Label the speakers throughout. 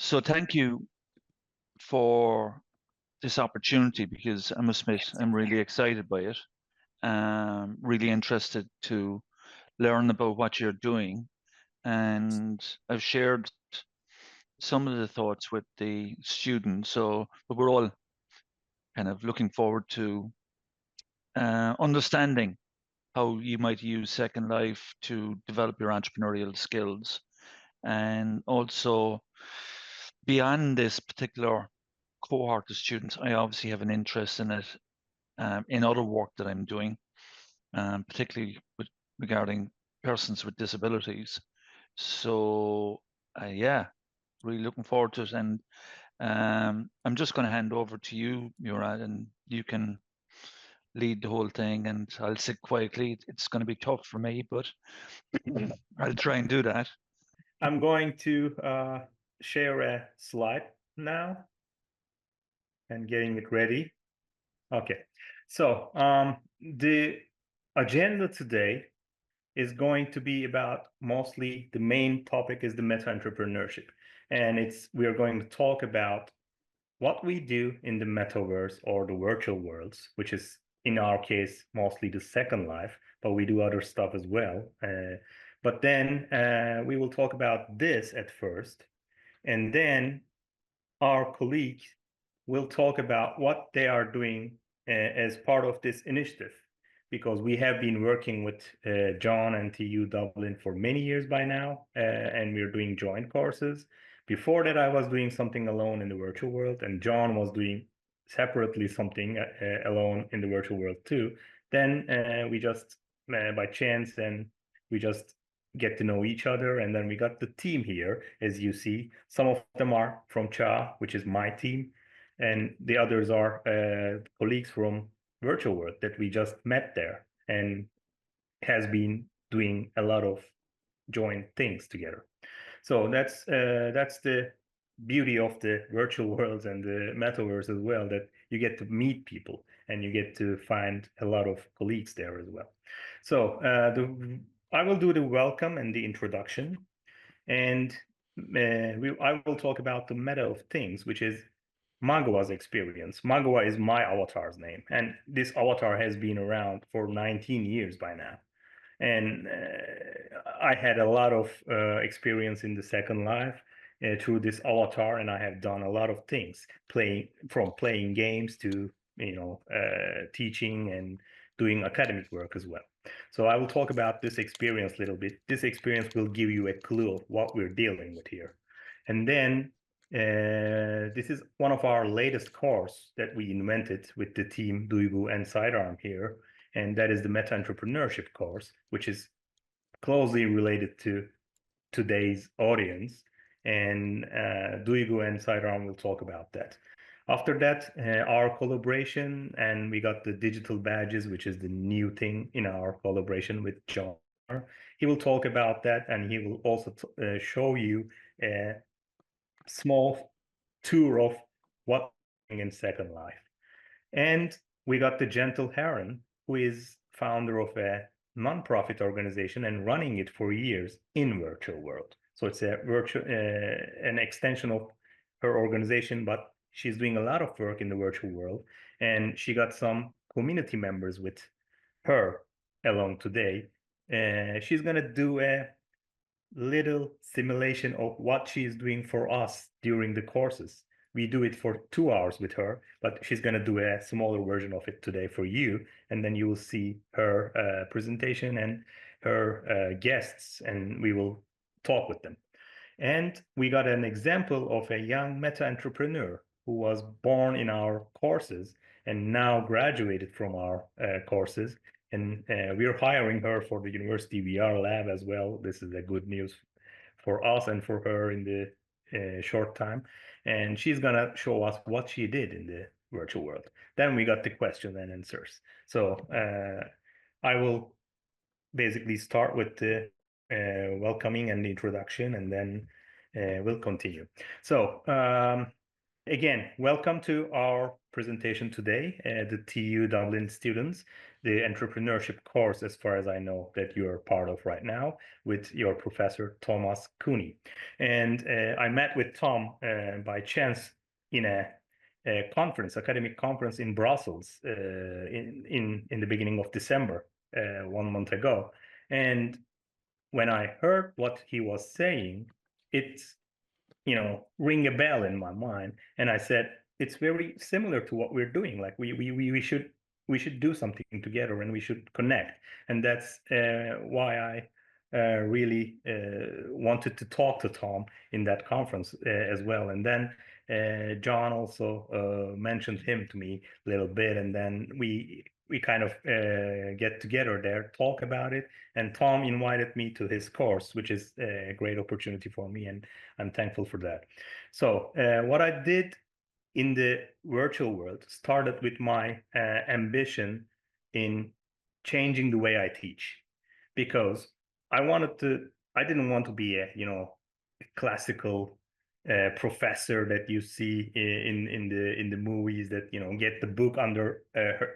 Speaker 1: So thank you for this opportunity because I must admit I'm really excited by it. Really interested to learn about what you're doing, and I've shared some of the thoughts with the students. But we're all kind of looking forward to understanding how you might use Second Life to develop your entrepreneurial skills, and also beyond this particular cohort of students, I obviously have an interest in it in other work that I'm doing, particularly regarding persons with disabilities. So, yeah, really looking forward to it. And I'm just going to hand over to you, Murat, and you can lead the whole thing. And I'll sit quietly. It's going to be tough for me, but I'll try and do that.
Speaker 2: I'm going to share a slide now and getting it ready. Okay, so the agenda today is going to be about mostly the main topic is the meta-entrepreneurship. And we are going to talk about what we do in the metaverse or the virtual worlds, which is in our case mostly the Second Life, but we do other stuff as well. But then we will talk about this at first, and then our colleagues will talk about what they are doing as part of this initiative, because we have been working with John and TU Dublin for many years by now, and we're doing joint courses. Before that, I was doing something alone in the virtual world, and John was doing separately something alone in the virtual world too. Then we just, by chance, and we just get to know each other. And then we got the team here, as you see. Some of them are from CHA, which is my team, and the others are colleagues from virtual world that we just met there and has been doing a lot of joint things together. So that's the beauty of the virtual worlds and the metaverse as well, that you get to meet people and you get to find a lot of colleagues there as well. So I will do the welcome and the introduction, and I will talk about the meta of things, which is Magua's experience. Magua is my avatar's name, and this avatar has been around for 19 years by now. And I had a lot of experience in the Second Life through this avatar, and I have done a lot of things, playing games to teaching and doing academic work as well. So I will talk about this experience a little bit. This experience will give you a clue of what we're dealing with here. And then this is one of our latest course that we invented with the team Duygu and Sitearm here, and that is the Meta-Entrepreneurship course, which is closely related to today's audience. And Duygu and Sitearm will talk about that. After that, our collaboration, and we got the digital badges, which is the new thing in our collaboration with John. He will talk about that, and he will also show you a small tour of what in Second Life. And we got the gentle Heron, who is founder of a nonprofit organization and running it for years in virtual world. So it's a virtual an extension of her organization, but she's doing a lot of work in the virtual world, and she got some community members with her along today. She's gonna do a little simulation of what she's doing for us during the courses. We do it for 2 hours with her, but she's going to do a smaller version of it today for you. And then you will see her presentation and her guests, and we will talk with them. And we got an example of a young meta-entrepreneur who was born in our courses and now graduated from our courses. And we're hiring her for the University VR lab as well. This is a good news for us and for her in the short time. And she's going to show us what she did in the virtual world. Then we got the question and answers. So I will basically start with the welcoming and the introduction, and then we'll continue. So Again, welcome to our presentation today, the TU Dublin students, the entrepreneurship course, as far as I know, that you're part of right now with your professor, Thomas Cooney. And I met with Tom by chance in a conference, academic conference in Brussels in the beginning of December, 1 month ago. And when I heard what he was saying, it's ring a bell in my mind. And I said, it's very similar to what we're doing. Like we should do something together and we should connect. And that's why I really wanted to talk to Tom in that conference as well. And then John also mentioned him to me a little bit, and then we kind of get together there, talk about it, and Tom invited me to his course, which is a great opportunity for me, and I'm thankful for that. So what I did in the virtual world started with my ambition in changing the way I teach, because I didn't want to be a classical professor that you see in the movies that get the book under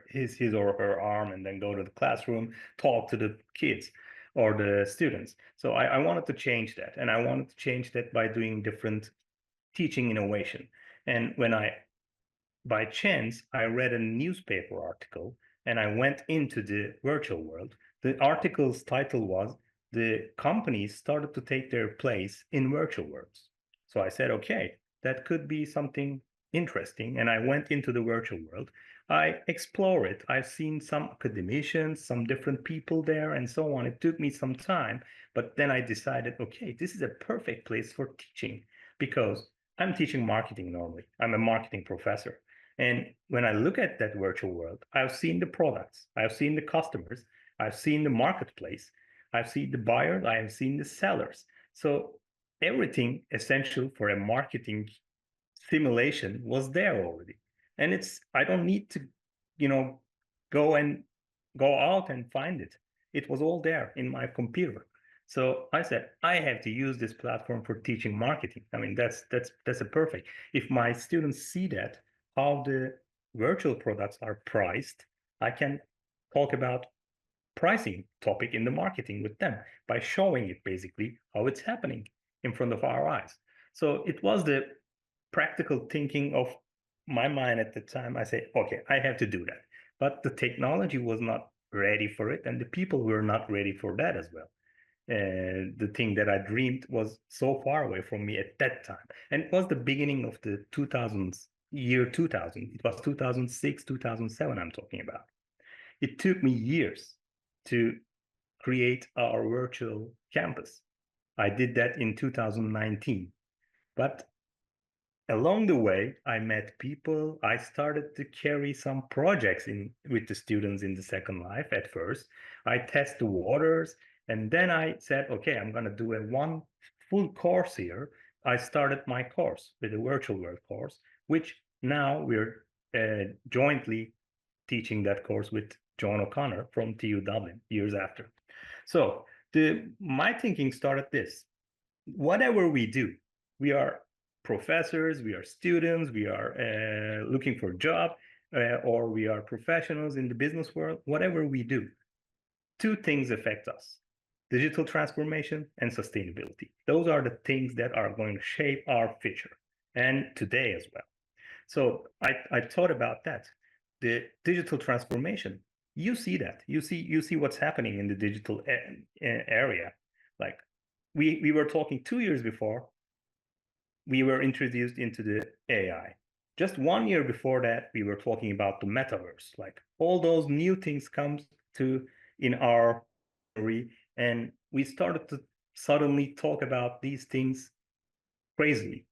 Speaker 2: his or her arm and then go to the classroom, talk to the kids or the students. So I wanted to change that, and I wanted to change that by doing different teaching innovation. And when by chance, I read a newspaper article and I went into the virtual world. The article's title was "The Companies Started to Take Their Place in Virtual Worlds." So I said, okay, that could be something interesting. And I went into the virtual world. I explore it. I've seen some academicians, some different people there, and so on. It took me some time, but then I decided, okay, this is a perfect place for teaching, because I'm teaching marketing normally. I'm a marketing professor. And when I look at that virtual world, I've seen the products, I've seen the customers, I've seen the marketplace, I've seen the buyers, I have seen the sellers. So everything essential for a marketing simulation was there already. And I don't need to, go out and find it. It was all there in my computer. So I said, I have to use this platform for teaching marketing. I mean, that's a perfect. If my students see that, how the virtual products are priced, I can talk about pricing topic in the marketing with them by showing it basically how it's happening in front of our eyes. So it was the practical thinking of my mind at the time. I say, okay, I have to do that. But the technology was not ready for it, and the people were not ready for that as well. The thing that I dreamed was so far away from me at that time. And it was the beginning of the 2000s, year 2000. It was 2006, 2007, I'm talking about. It took me years to create our virtual campus. I did that in 2019. But along the way, I met people. I started to carry some projects with the students in the Second Life at first. I test the waters, and then I said, okay, I'm going to do one full course here. I started my course with a virtual world course, which now we're jointly teaching that course with John O'Connor from TU Dublin years after. So my thinking started this: whatever we do, we are professors, we are students, we are looking for a job, or we are professionals in the business world. Whatever we do, two things affect us: digital transformation and sustainability. Those are the things that are going to shape our future, and today as well. So I thought about that. The digital transformation, you see that. You see what's happening in the digital area. Like we were talking 2 years before, we were introduced into the AI. Just 1 year before that, we were talking about the metaverse. Like all those new things comes to in our memory, and we started to suddenly talk about these things crazily,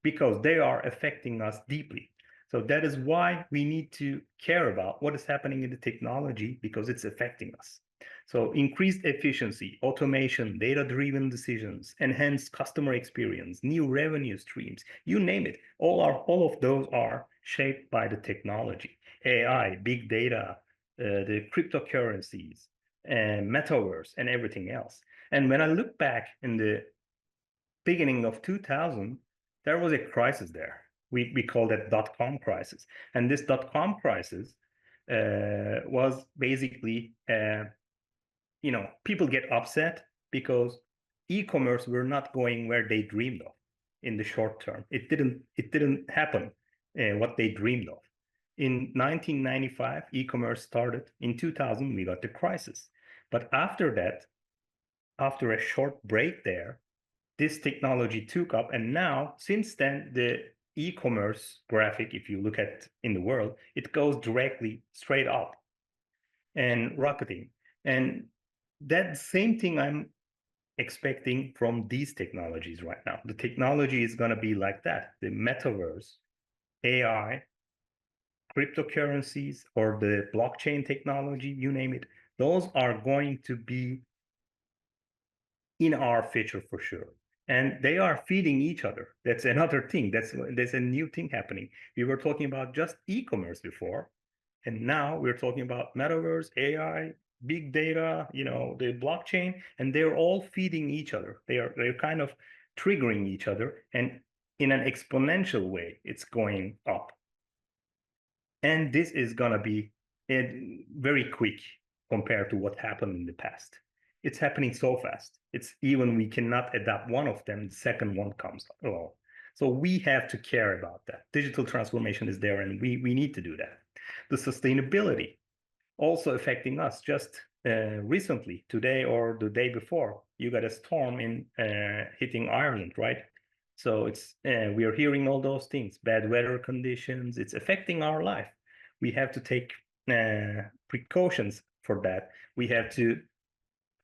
Speaker 2: because they are affecting us deeply. So that is why we need to care about what is happening in the technology, because it's affecting us. So increased efficiency, automation, data-driven decisions, enhanced customer experience, new revenue streams, you name it. All of those are shaped by the technology. AI, big data, the cryptocurrencies, and metaverse, and everything else. And when I look back in the beginning of 2000, there was a crisis there. We call that dot-com crisis. And this dot-com crisis was basically, people get upset because e-commerce were not going where they dreamed of in the short term. It didn't happen what they dreamed of. In 1995, e-commerce started. In 2000, we got the crisis. But after that, after a short break there, this technology took up. And now, since then, the e-commerce graphic, if you look at in the world, it goes directly straight up and rocketing. And that same thing I'm expecting from these technologies right now. The technology is going to be like that. The metaverse, AI, cryptocurrencies, or the blockchain technology, you name it, those are going to be in our future for sure. And they are feeding each other. That's another thing. There's a new thing happening. We were talking about just e-commerce before, and now we're talking about metaverse, AI, big data, the blockchain, and they're all feeding each other. They're kind of triggering each other, and in an exponential way, it's going up. And this is gonna be very quick compared to what happened in the past. It's happening so fast. It's even we cannot adapt one of them, the second one comes along. So we have to care about that. Digital transformation is there, and we need to do that. The sustainability also affecting us. Just recently, today or the day before, you got a storm in hitting Ireland, right? So we are hearing all those things, bad weather conditions. It's affecting our life. We have to take precautions for that. We have to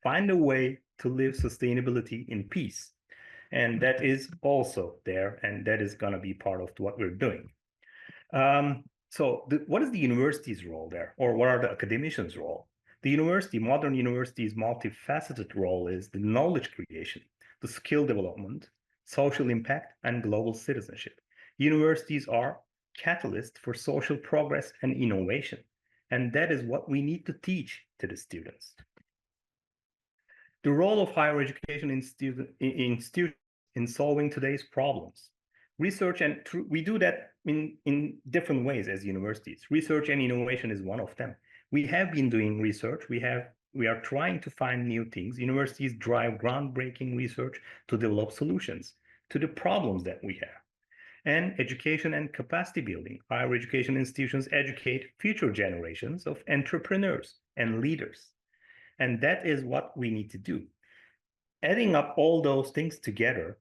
Speaker 2: find a way to live sustainability in peace. And that is also there, and that is going to be part of what we're doing. So what is the university's role there, or what are the academicians' role? The modern university's multifaceted role is the knowledge creation, the skill development, social impact, and global citizenship. Universities are catalysts for social progress and innovation, and that is what we need to teach to the students. The role of higher education in solving today's problems. Research and we do that in different ways as universities. Research and innovation is one of them. We have been doing research. We are trying to find new things. Universities drive groundbreaking research to develop solutions to the problems that we have. And education and capacity building. Higher education institutions educate future generations of entrepreneurs and leaders. And that is what we need to do. Adding up all those things together,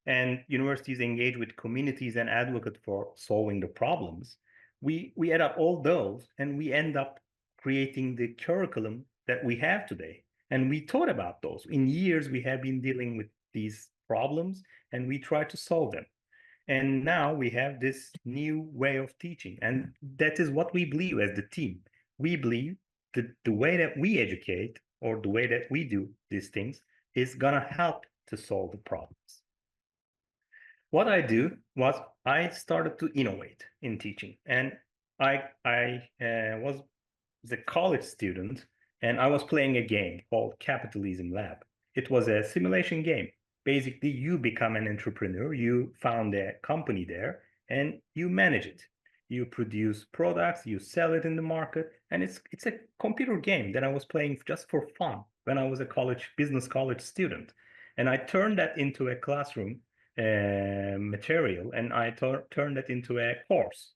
Speaker 2: and universities engage with communities and advocate for solving the problems, we add up all those and we end up creating the curriculum that we have today. And we thought about those. In years, we have been dealing with these problems and we try to solve them. And now we have this new way of teaching. And that is what we believe as the team. We believe that the way that we educate, or the way that we do these things, is going to help to solve the problems. What I do was I started to innovate in teaching. And I was a college student, and I was playing a game called Capitalism Lab. It was a simulation game. Basically, you become an entrepreneur, you found a company there, and you manage it. You produce products, you sell it in the market, and it's a computer game that I was playing just for fun when I was a business college student. And I turned that into a classroom material, and I turned it into a course.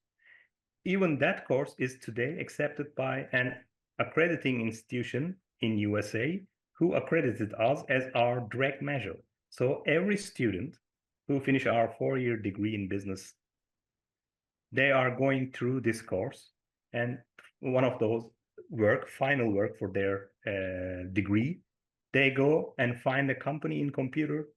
Speaker 2: Even that course is today accepted by an accrediting institution in USA who accredited us as our direct measure. So every student who finish our 4-year degree in business, they are going through this course, and one of those final work for their degree, they go and find a company in computer,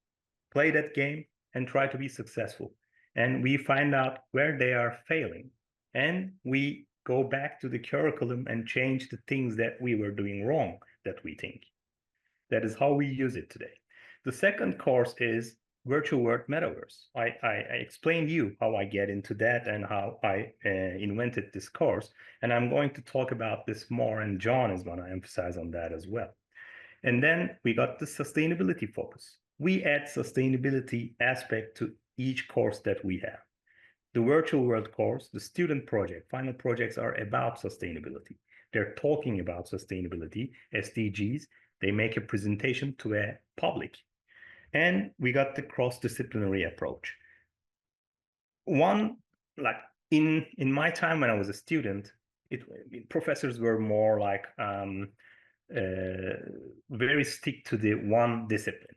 Speaker 2: play that game, and try to be successful. And we find out where they are failing, and we go back to the curriculum and change the things that we were doing wrong that we think. That is how we use it today. The second course is virtual world metaverse. I explained you how I get into that and how I invented this course. And I'm going to talk about this more, and John is going to emphasize on that as well. And then we got the sustainability focus. We add sustainability aspect to each course that we have. The virtual world course, the student project, final projects are about sustainability. They're talking about sustainability, SDGs. They make a presentation to a public. And we got the cross-disciplinary approach. One, like in my time when I was a student, professors were more like very stick to the one discipline.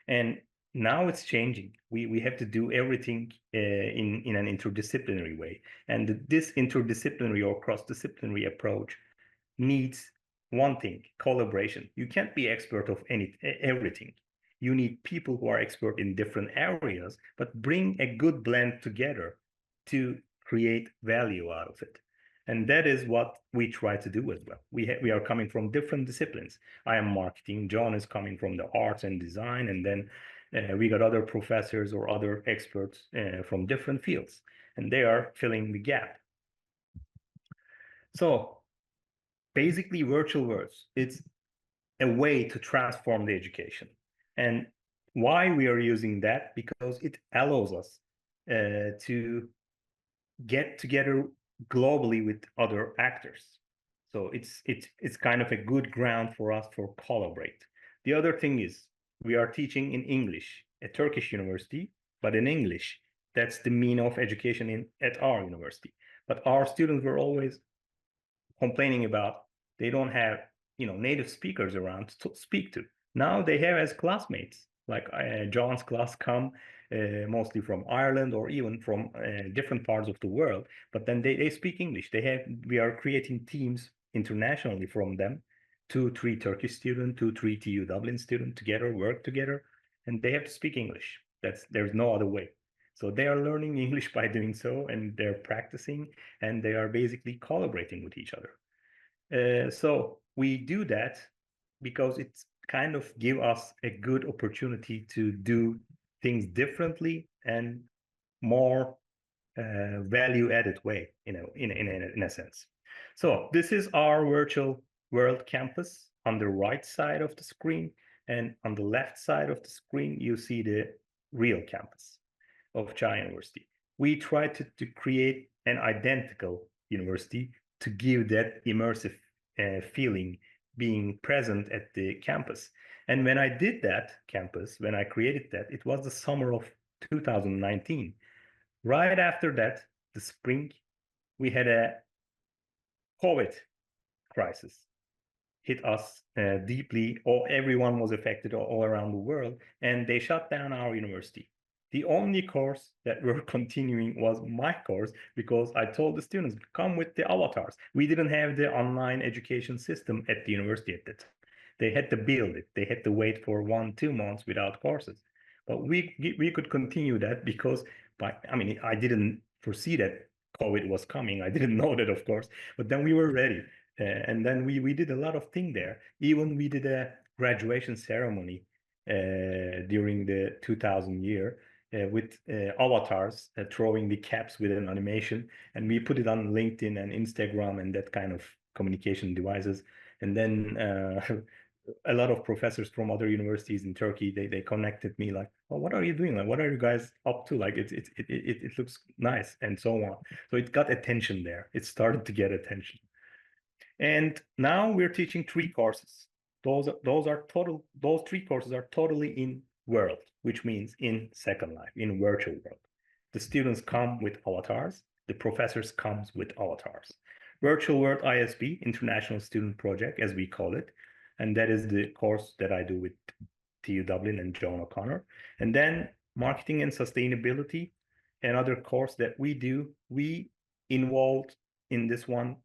Speaker 2: And now it's changing. We have to do everything in an interdisciplinary way. And this interdisciplinary or cross-disciplinary approach needs one thing: collaboration. You can't be expert of everything. You need people who are expert in different areas, but bring a good blend together to create value out of it. And that is what we try to do as well. We are coming from different disciplines. I am marketing, John is coming from the arts and design, and then we got other professors or other experts from different fields, and they are filling the gap. So basically, virtual worlds, it's a way to transform the education. And why we are using that? Because it allows us to get together globally with other actors. So it's kind of a good ground for us to collaborate. The other thing is we are teaching in English, a Turkish university, but in English. That's the mean of education at our university. But our students were always complaining about they don't have native speakers around to speak to. Now they have as classmates, like John's class come mostly from Ireland or even from different parts of the world, but then they speak English. We are creating teams internationally from them, 2-3 Turkish students, 2-3 TU Dublin students together, work together, and they have to speak English. There's no other way. So they are learning English by doing so, and they're practicing, and they are basically collaborating with each other. So we do that because it's kind of give us a good opportunity to do things differently and more value-added way, in a sense. So this is our virtual world campus on the right side of the screen, and on the left side of the screen you see the real campus of Chai University. We try to create an identical university to give that immersive feeling being present at the campus. And when I did that campus, when I created that, it was the summer of 2019. Right after that, the spring, we had a COVID crisis hit us deeply, or everyone was affected all around the world, and they shut down our university. The only course that we're continuing was my course, because I told the students, come with the avatars. We didn't have the online education system at the university at that time. They had to build it. They had to wait for 1-2 months without courses. But we could continue that because I didn't foresee that COVID was coming. I didn't know that, of course, but then we were ready. And then we did a lot of things there. Even we did a graduation ceremony during the 2000 year with avatars throwing the caps with an animation. And we put it on LinkedIn and Instagram and that kind of communication devices. And then a lot of professors from other universities in Turkey, they connected me like, well, what are you doing? Like, what are you guys up to? Like, it looks nice and so on. So it got attention there. It started to get attention. And now we're teaching 3 courses. Those 3 courses are totally in world, which means in Second Life, in virtual world. The students come with avatars. The professors comes with avatars. Virtual World ISB, International Student Project, as we call it. And that is the course that I do with TU Dublin and John O'Connor. And then Marketing and Sustainability, another course that we do. We involved in this one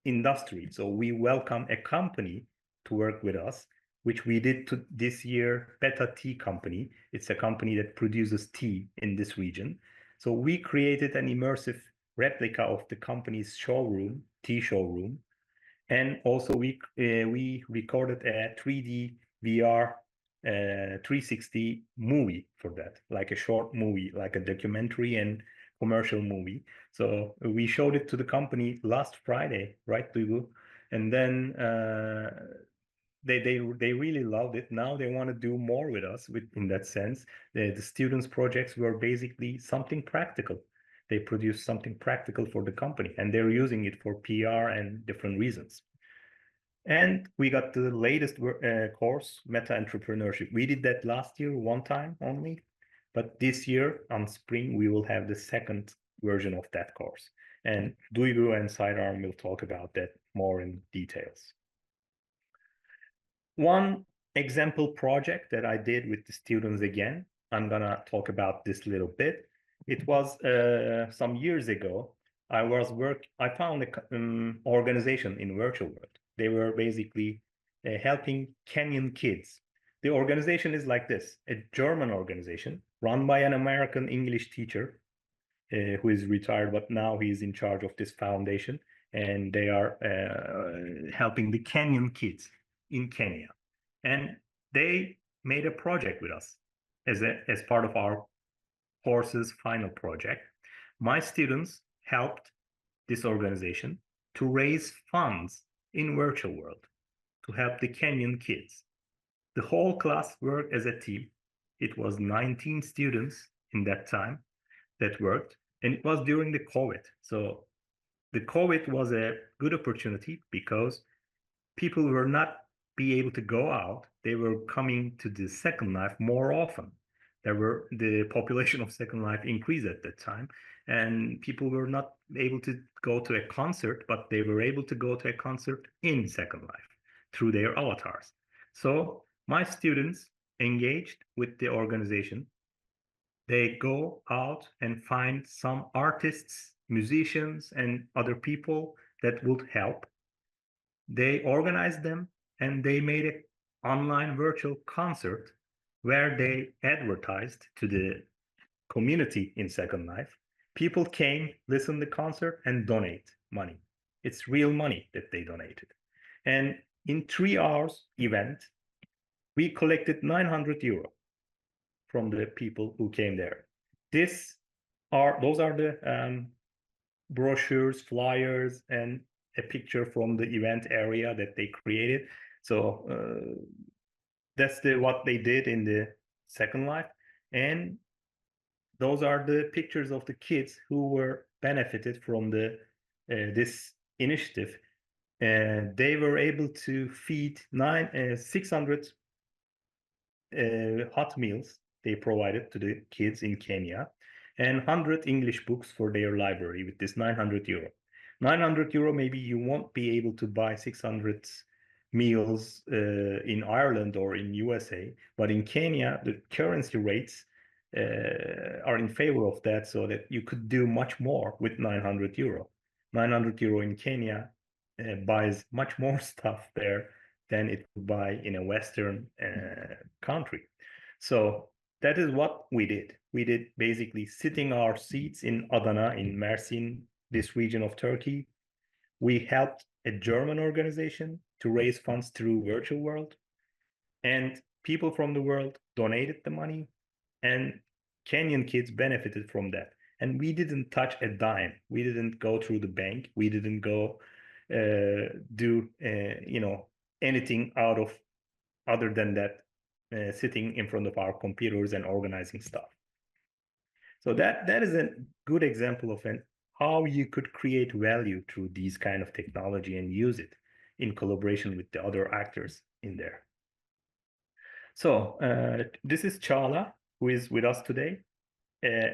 Speaker 2: industry. So we welcome a company to work with us, which we did this year, Beta Tea Company. It's a company that produces tea in this region. So we created an immersive replica of the company's showroom, tea showroom. And also we recorded a 3D VR 360 movie for that, like a short movie, like a documentary and commercial movie. So we showed it to the company last Friday, right, Duygu? And then they really loved it. Now they want to do more with us in that sense. The students' projects were basically something practical. They produce something practical for the company, and they're using it for PR and different reasons. And we got the latest course, Meta-Entrepreneurship. We did that last year, one time only. But this year, on spring, we will have the second version of that course. And Duygu and Sitearm will talk about that more in details. One example project that I did with the students again, I'm going to talk about this little bit. It was some years ago. I found an organization in virtual world. They were basically helping Kenyan kids. The organization is like this, a German organization run by an American English teacher who is retired, but now he is in charge of this foundation. And they are helping the Kenyan kids in Kenya. And they made a project with us as part of our course's final project. My students helped this organization to raise funds in virtual world to help the Kenyan kids. The whole class worked as a team. It was 19 students in that time that worked, and it was during the COVID. So the COVID was a good opportunity because people were not be able to go out. They were coming to the Second Life more often. The population of Second Life increased at that time, and people were not able to go to a concert, but they were able to go to a concert in Second Life through their avatars. So my students engaged with the organization. They go out and find some artists, musicians, and other people that would help. They organized them and they made an online virtual concert where they advertised to the community in Second Life. People came, listened to the concert, and donate money. It's real money that they donated. And in 3 hours event, we collected 900 euro from the people who came there. Those are the brochures, flyers, and a picture from the event area that they created. So that's what they did in the Second Life. And those are the pictures of the kids who were benefited from this initiative. And they were able to feed 600 hot meals they provided to the kids in Kenya, and 100 English books for their library with this 900 euro. 900 euro, maybe you won't be able to buy 600 meals in Ireland or in USA, but in Kenya, the currency rates are in favor of that, so that you could do much more with 900 euro. 900 euro in Kenya buys much more stuff there than it would buy in a Western country. So that is what we did. We did basically sitting our seats in Adana, in Mersin, this region of Turkey. We helped a German organization to raise funds through virtual world, and people from the world donated the money, and Kenyan kids benefited from that. And we didn't touch a dime. We didn't go through the bank. We didn't go do anything other than that, sitting in front of our computers and organizing stuff. So that is a good example of how you could create value through these kind of technology and use it in collaboration with the other actors in there. So this is Cagla, who is with us today,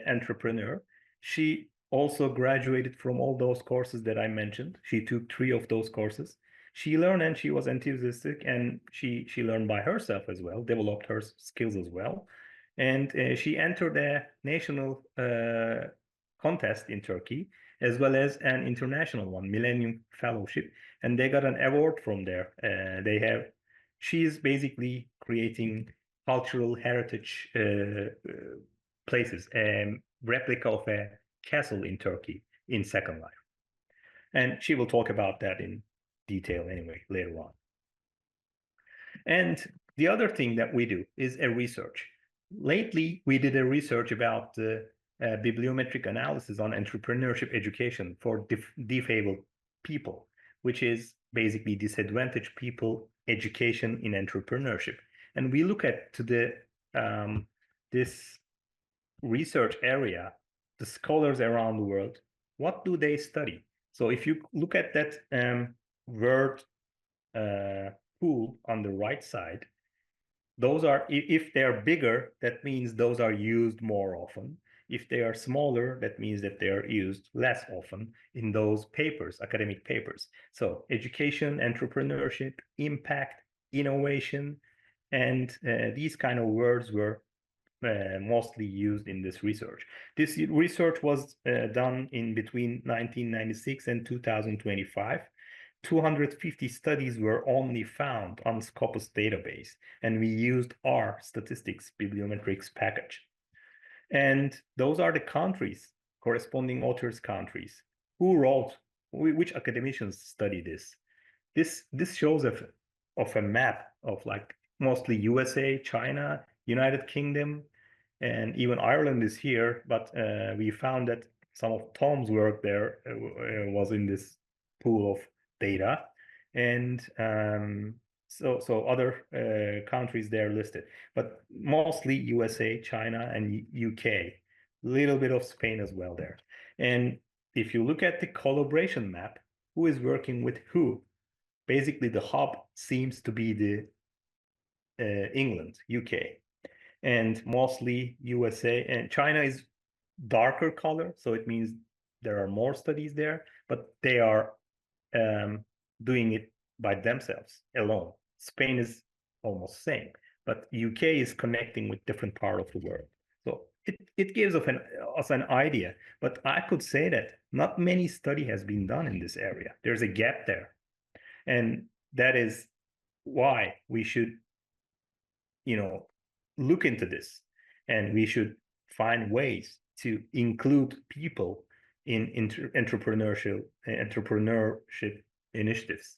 Speaker 2: entrepreneur. She also graduated from all those courses that I mentioned. She took 3 of those courses. She learned and she was enthusiastic, and she learned by herself as well, developed her skills as well. And she entered a national contest in Turkey, as well as an international one, Millennium Fellowship. And they got an award from there. She's basically creating cultural heritage places, a replica of a castle in Turkey in Second Life. And she will talk about that in detail anyway later on. And the other thing that we do is a research. Lately, we did a research about bibliometric analysis on entrepreneurship education for disabled people, which is basically disadvantaged people education in entrepreneurship. And we look at this research area the scholars around the world, what do they study? So if you look at that word pool on the right side, those are, if they are bigger, that means those are used more often. If they are smaller, that means that they are used less often in those papers, academic papers. So education, entrepreneurship, impact, innovation, and these kind of words were mostly used in this research. This research was done in between 1996 and 2025. 250 studies were only found on Scopus database, and we used R statistics bibliometrics package. And those are the countries, corresponding authors' countries, who wrote, which academicians study this. This shows of a map of like mostly USA, China, United Kingdom, and even Ireland is here. But we found that some of Tom's work there was in this pool of data, and so other countries there listed, but mostly USA, China, and UK. Little bit of Spain as well there. And if you look at the collaboration map, who is working with who? Basically, the hub seems to be the England, UK, and mostly USA, and China is darker color, so it means there are more studies there, but they are doing it by themselves alone. Spain is almost same, but UK is connecting with different part of the world. So it gives us an idea, but I could say that not many study has been done in this area. There's a gap there. And that is why we should, look into this, and we should find ways to include people in entrepreneurship initiatives.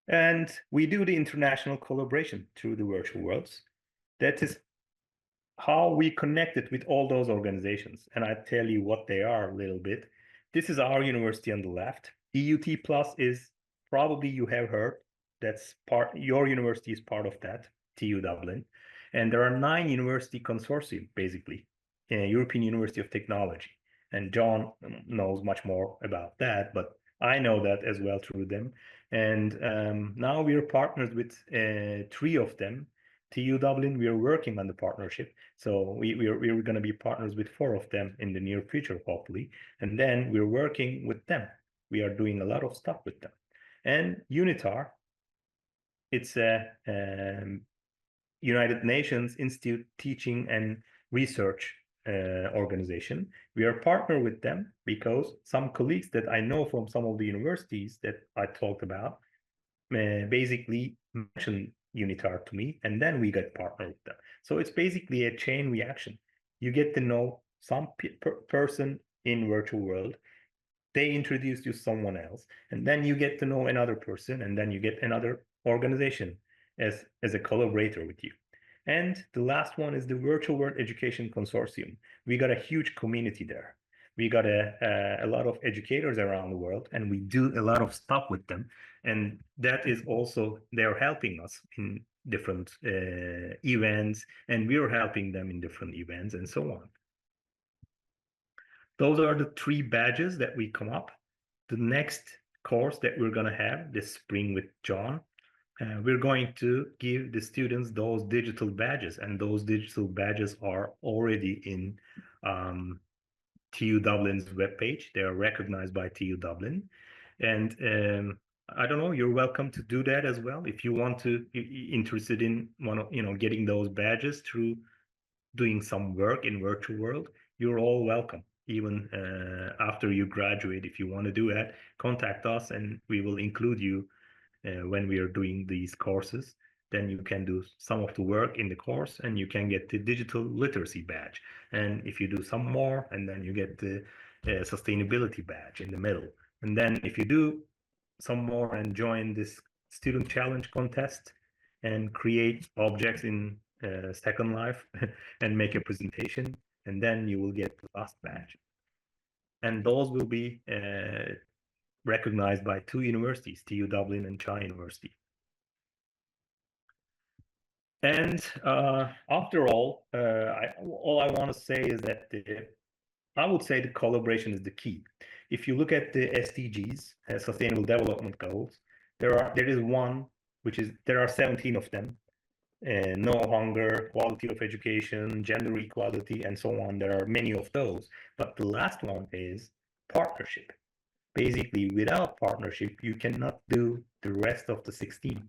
Speaker 2: And we do the international collaboration through the virtual worlds. That is how we connected with all those organizations. And I tell you what they are a little bit. This is our university on the left. EUT Plus is probably you have heard. That's your university is part of that, TU Dublin. And there are 9 university consortium, basically, European University of Technology. And John knows much more about that, but I know that as well through them. And now we are partnered with 3 of them. TU Dublin, we are working on the partnership. So we're going to be partners with 4 of them in the near future, hopefully. And then we're working with them. We are doing a lot of stuff with them. And UNITAR, it's a United Nations Institute Teaching and Research organization. We are partner with them because some colleagues that I know from some of the universities that I talked about basically mentioned UNITAR to me, and then we get partnered with them. So it's basically a chain reaction. You get to know some person in virtual world, they introduce you to someone else, and then you get to know another person, and then you get another organization as a collaborator with you. And the last one is the Virtual World Education Consortium. We got a huge community there. We got a lot of educators around the world, and we do a lot of stuff with them. And that is also, they're helping us in different events, and we're helping them in different events, and so on. Those are the 3 badges that we come up. The next course that we're going to have this spring with John, we're going to give the students those digital badges, and those digital badges are already in TU Dublin's webpage. They are recognized by TU Dublin. And I don't know, you're welcome to do that as well. If you want to, interested in getting those badges through doing some work in virtual world, you're all welcome. Even after you graduate, if you want to do that, contact us and we will include you when we are doing these courses. Then you can do some of the work in the course and you can get the digital literacy badge. And if you do some more, and then you get the sustainability badge in the middle. And then if you do some more and join this student challenge contest and create objects in Second Life and make a presentation, and then you will get the last badge. And those will be recognized by 2 universities, TU Dublin and China University. And after all, all I want to say is that I would say the collaboration is the key. If you look at the SDGs, Sustainable Development Goals, there is one which is there are 17 of them. No hunger, quality of education, gender equality, and so on. There are many of those. But the last one is partnership. Basically, without partnership, you cannot do the rest of the 16.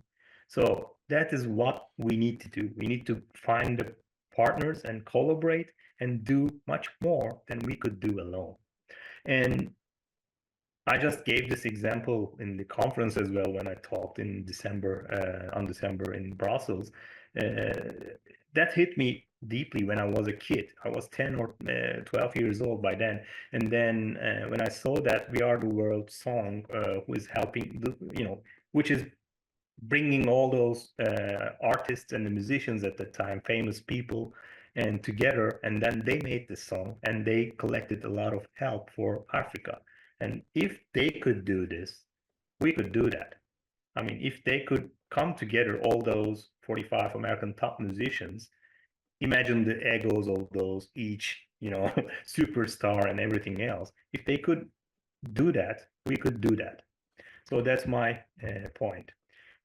Speaker 2: So that is what we need to do. We need to find the partners and collaborate and do much more than we could do alone. And I just gave this example in the conference as well when I talked in December in Brussels. That hit me deeply when I was a kid. I was 10 or 12 years old by then. And then when I saw that We Are the World song, who is helping, which is bringing all those artists and the musicians at the time, famous people, and together, and then they made this song and they collected a lot of help for Africa. And if they could do this, we could do that. I mean, if they could come together, all those 45 American top musicians, imagine the egos of those each, superstar and everything else. If they could do that, we could do that. So that's my point.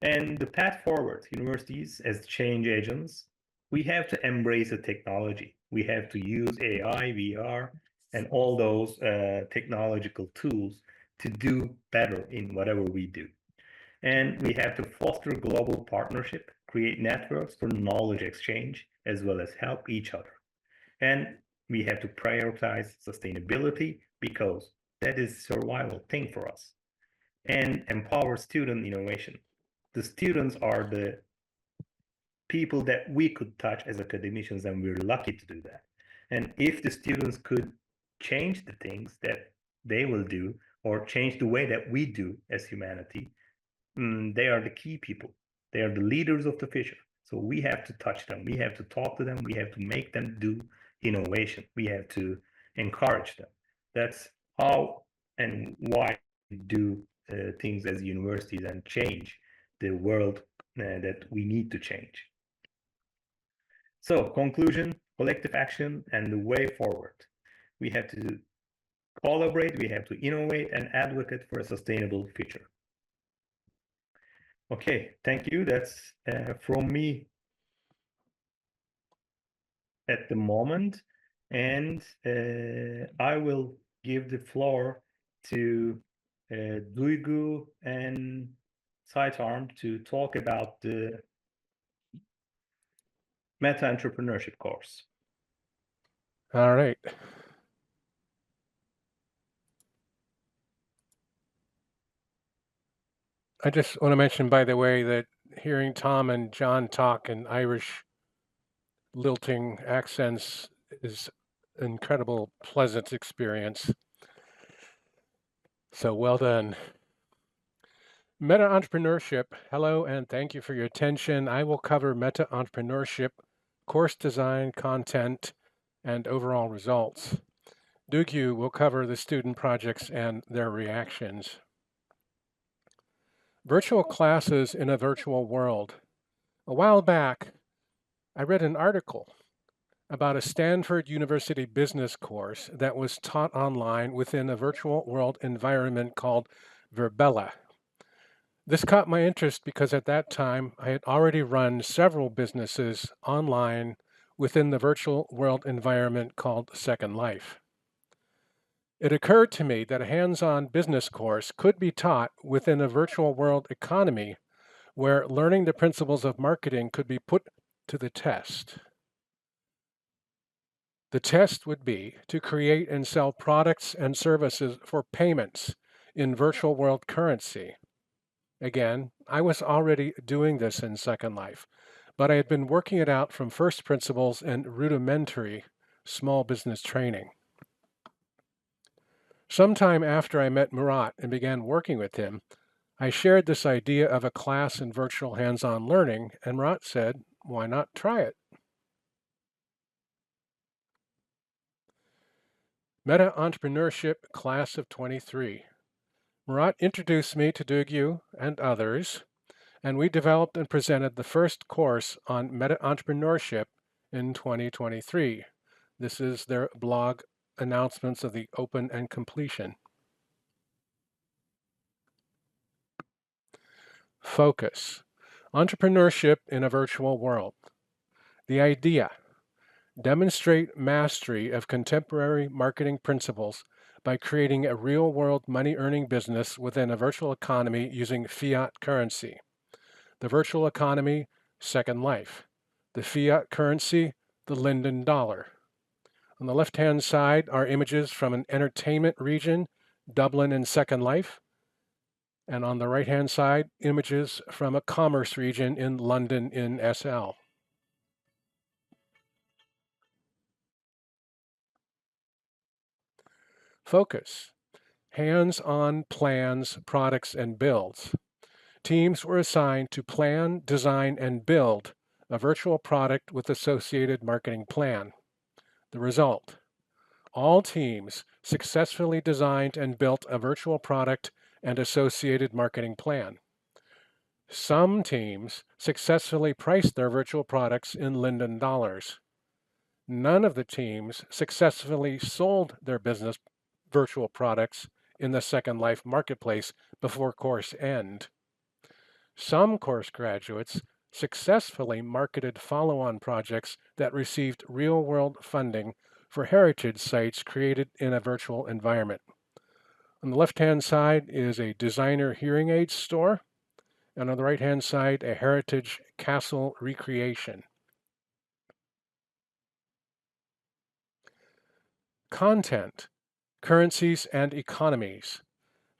Speaker 2: And the path forward, universities as change agents, we have to embrace the technology. We have to use AI, VR, and all those technological tools to do better in whatever we do. And we have to foster global partnership, create networks for knowledge exchange, as well as help each other. And we have to prioritize sustainability because that is a survival thing for us, and empower student innovation. The students are the people that we could touch as academicians, and we're lucky to do that. And if the students could change the things that they will do or change the way that we do as humanity, they are the key people. They are the leaders of the future. So we have to touch them. We have to talk to them. We have to make them do innovation. We have to encourage them. That's how and why we do things as universities and change the world that we need to change. So, conclusion, collective action, and the way forward. We have to collaborate, we have to innovate and advocate for a sustainable future. Okay, thank you. That's from me at the moment. And I will give the floor to Duygu and Sitearm to talk about the Meta-Entrepreneurship course.
Speaker 3: All right. I just want to mention, by the way, that hearing Tom and John talk in Irish lilting accents is an incredible, pleasant experience. So well done. Meta-Entrepreneurship, hello and thank you for your attention. I will cover Meta-Entrepreneurship, course design, content, and overall results. Duygu will cover the student projects and their reactions. Virtual classes in a virtual world. A while back, I read an article about a Stanford University business course that was taught online within a virtual world environment called Verbella. This caught my interest because at that time I had already run several businesses online within the virtual world environment called Second Life. It occurred to me that a hands-on business course could be taught within a virtual world economy where learning the principles of marketing could be put to the test. The test would be to create and sell products and services for payments in virtual world currency. Again, I was already doing this in Second Life, but I had been working it out from first principles and rudimentary small business training. Sometime after I met Murat and began working with him, I shared this idea of a class in virtual hands-on learning, and Murat said, why not try it? Meta-Entrepreneurship Class of 23. Murat introduced me to Duygu and others, and we developed and presented the first course on meta-entrepreneurship in 2023. This is their blog announcements of the open and completion. Focus. Entrepreneurship in a virtual world. The idea. Demonstrate mastery of contemporary marketing principles by creating a real-world money-earning business within a virtual economy using fiat currency. The virtual economy, Second Life. The fiat currency, the Linden dollar. On the left-hand side are images from an entertainment region, Dublin and Second Life. And on the right-hand side, images from a commerce region in London in SL. Focus. Hands-on plans, products, and builds. Teams were assigned to plan, design, and build a virtual product with associated marketing plan. The result. All teams successfully designed and built a virtual product and associated marketing plan. Some teams successfully priced their virtual products in Linden dollars. None of the teams successfully sold their business virtual products in the Second Life marketplace before course end. Some course graduates successfully marketed follow-on projects that received real-world funding for heritage sites created in a virtual environment. On the left-hand side is a designer hearing aids store, and on the right-hand side, a heritage castle recreation. Content, currencies, and economies.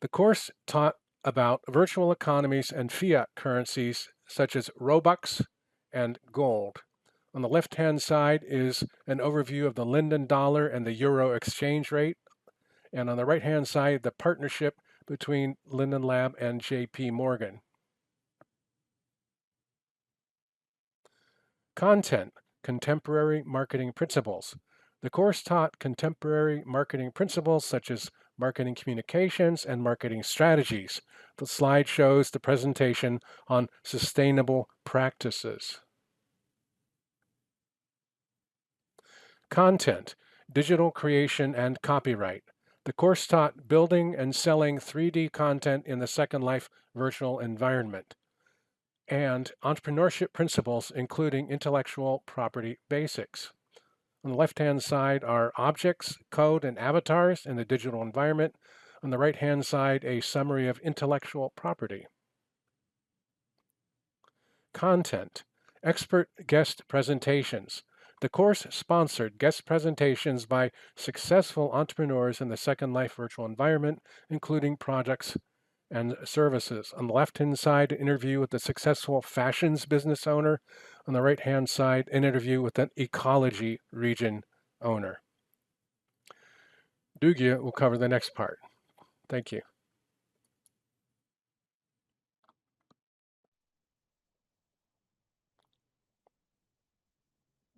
Speaker 3: The course taught about virtual economies and fiat currencies such as Robux and gold. On the left-hand side is an overview of the Linden dollar and the euro exchange rate. And on the right-hand side, the partnership between Linden Lab and JP Morgan. Content, contemporary marketing principles. The course taught contemporary marketing principles such as marketing communications and marketing strategies. The slide shows the presentation on sustainable practices. Content, digital creation and copyright. The course taught building and selling 3D content in the Second Life virtual environment, and entrepreneurship principles, including intellectual property basics. On the left-hand side are objects, code, and avatars in the digital environment. On the right-hand side, a summary of intellectual property. Content, expert guest presentations. The course sponsored guest presentations by successful entrepreneurs in the Second Life virtual environment, including products and services. On the left-hand side, an interview with a successful fashions business owner. On the right-hand side, an interview with an ecology region owner. Duygu will cover the next part. Thank you.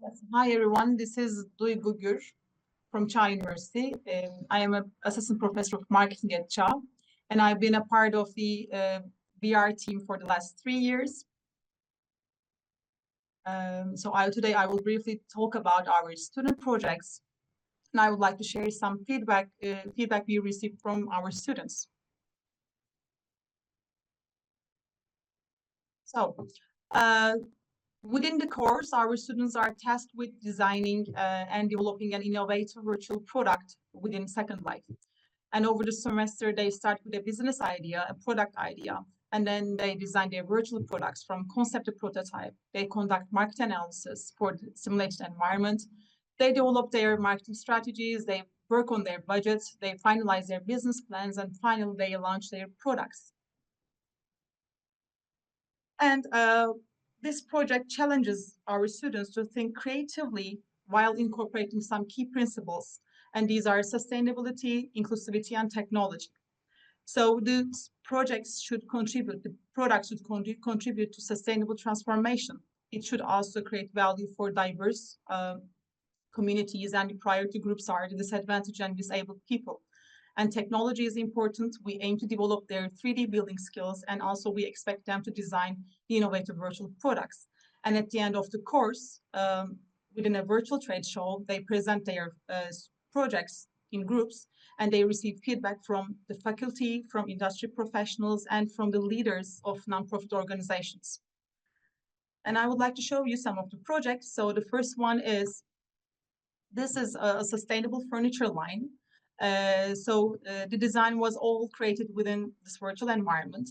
Speaker 4: Yes. Hi, everyone. This is Duygu from Cha University. I am an assistant professor of marketing at Cha, and I've been a part of the VR team for the last 3 years. Today I will briefly talk about our student projects, and I would like to share some feedback we received from our students. Within the course, our students are tasked with designing and developing an innovative virtual product within Second Life. And over the semester, they start with a business idea, a product idea, and then they design their virtual products from concept to prototype. They conduct market analysis for the simulated environment. They develop their marketing strategies. They work on their budgets. They finalize their business plans, and finally, they launch their products. And this project challenges our students to think creatively while incorporating some key principles, and these are sustainability, inclusivity, and technology. So the projects should contribute, the product should contribute to sustainable transformation. It should also create value for diverse communities, and the priority groups are the disadvantaged and disabled people. And technology is important. We aim to develop their 3D building skills, and also we expect them to design the innovative virtual products. And at the end of the course, within a virtual trade show, they present their projects in groups, and they receive feedback from the faculty, from industry professionals, and from the leaders of nonprofit organizations. And I would like to show you some of the projects. So the first one is, this is a sustainable furniture line. The design was all created within this virtual environment.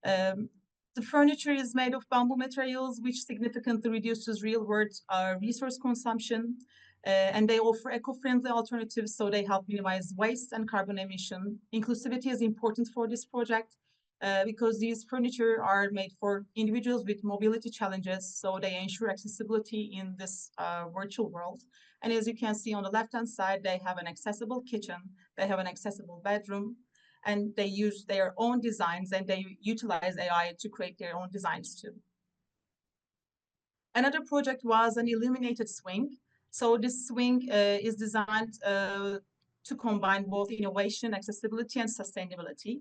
Speaker 4: The furniture is made of bamboo materials, which significantly reduces real-world resource consumption. And they offer eco-friendly alternatives, so they help minimize waste and carbon emission. Inclusivity is important for this project because these furniture are made for individuals with mobility challenges, so they ensure accessibility in this virtual world. And as you can see on the left-hand side, they have an accessible kitchen, they have an accessible bedroom, and they use their own designs, and they utilize AI to create their own designs too. Another project was an illuminated swing. So this swing is designed to combine both innovation, accessibility, and sustainability.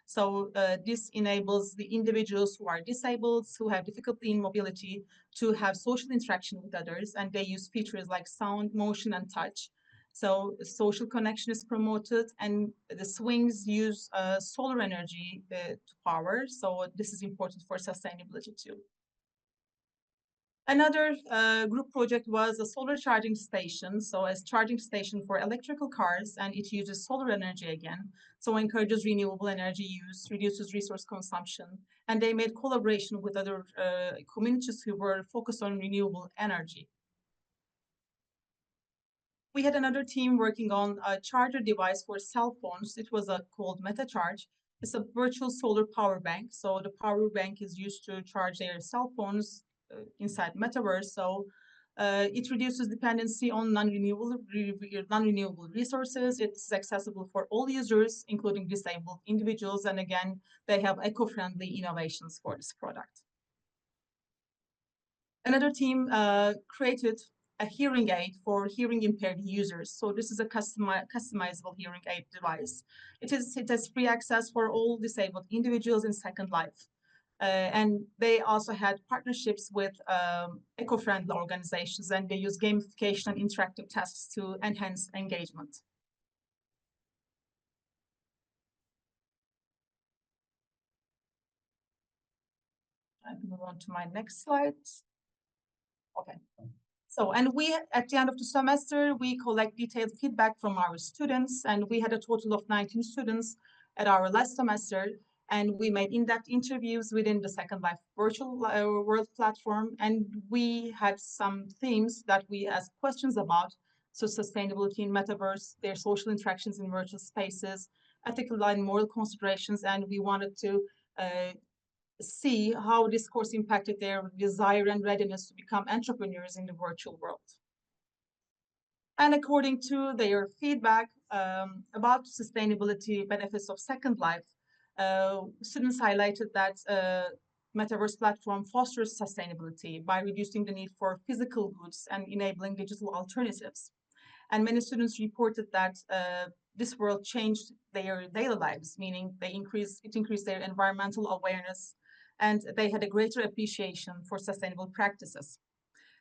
Speaker 4: So this enables the individuals who are disabled, who have difficulty in mobility, to have social interaction with others, and they use features like sound, motion, and touch. So social connection is promoted, and the swings use solar energy to power. So this is important for sustainability too. Another group project was a solar charging station. So a charging station for electrical cars, and it uses solar energy again. So encourages renewable energy use, reduces resource consumption. And they made collaboration with other communities who were focused on renewable energy. We had another team working on a charger device for cell phones. It was called Meta-Charge. It's a virtual solar power bank. So the power bank is used to charge their cell phones inside Metaverse. So it reduces dependency on non-renewable resources. It's accessible for all users, including disabled individuals. And again, they have eco-friendly innovations for this product. Another team created a hearing aid for hearing impaired users. So this is a customizable hearing aid device. It has free access for all disabled individuals in Second Life. And they also had partnerships with eco-friendly organizations, and they use gamification and interactive tasks to enhance engagement. I can move on to my next slide. Okay. So, and we, at the end of the semester, we collect detailed feedback from our students, and we had a total of 19 students at our last semester, and we made in-depth interviews within the Second Life virtual world platform, and we had some themes that we asked questions about, so sustainability in metaverse, their social interactions in virtual spaces, ethical and moral considerations, and we wanted to see how this course impacted their desire and readiness to become entrepreneurs in the virtual world. And according to their feedback about sustainability benefits of Second Life, students highlighted that Metaverse platform fosters sustainability by reducing the need for physical goods and enabling digital alternatives. And many students reported that this world changed their daily lives, meaning it increased their environmental awareness, and they had a greater appreciation for sustainable practices.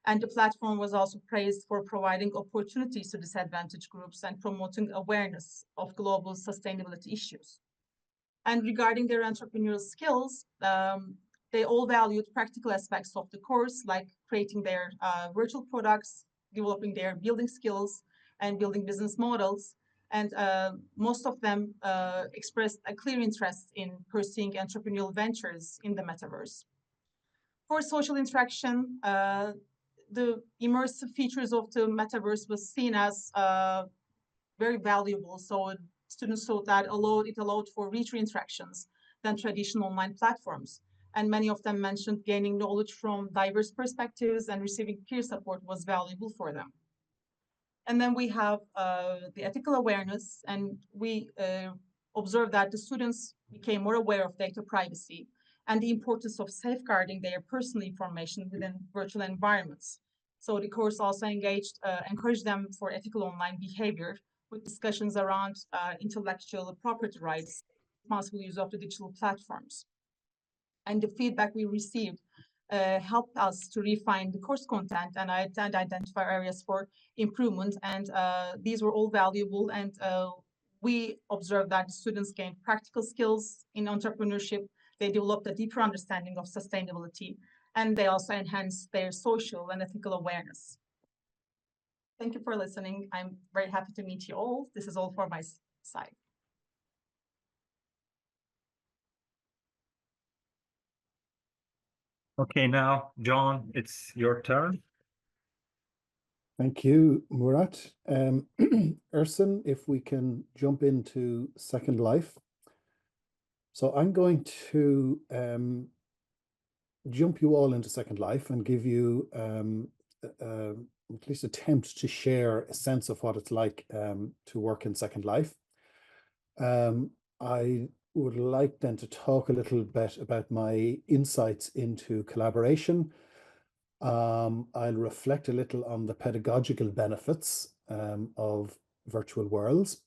Speaker 4: And the platform was also praised for providing opportunities to disadvantaged groups and promoting awareness of global sustainability issues. And regarding their entrepreneurial skills, they all valued practical aspects of the course, like creating their virtual products, developing their building skills, and building business models. And most of them expressed a clear interest in pursuing entrepreneurial ventures in the metaverse. For social interaction, the immersive features of the metaverse was seen as very valuable. So students thought that it allowed for richer interactions than traditional online platforms. And many of them mentioned gaining knowledge from diverse perspectives and receiving peer support was valuable for them. And then we have the ethical awareness, and we observed that the students became more aware of data privacy and the importance of safeguarding their personal information within virtual environments. So the course also encouraged them for ethical online behavior with discussions around intellectual property rights, responsible use of the digital platforms. And the feedback we received helped us to refine the course content and identify areas for improvement. And these were all valuable. And we observed that the students gained practical skills in entrepreneurship. They developed a deeper understanding of sustainability, and they also enhanced their social and ethical awareness. Thank you for listening. I'm very happy to meet you all. This is all for my side.
Speaker 2: Okay, now, John, it's your turn.
Speaker 5: Thank you, Murat. Ersin, if we can jump into Second Life. So I'm going to jump you all into Second Life and give you at least attempt to share a sense of what it's like to work in Second Life. I would like then to talk a little bit about my insights into collaboration. I'll reflect a little on the pedagogical benefits of virtual worlds,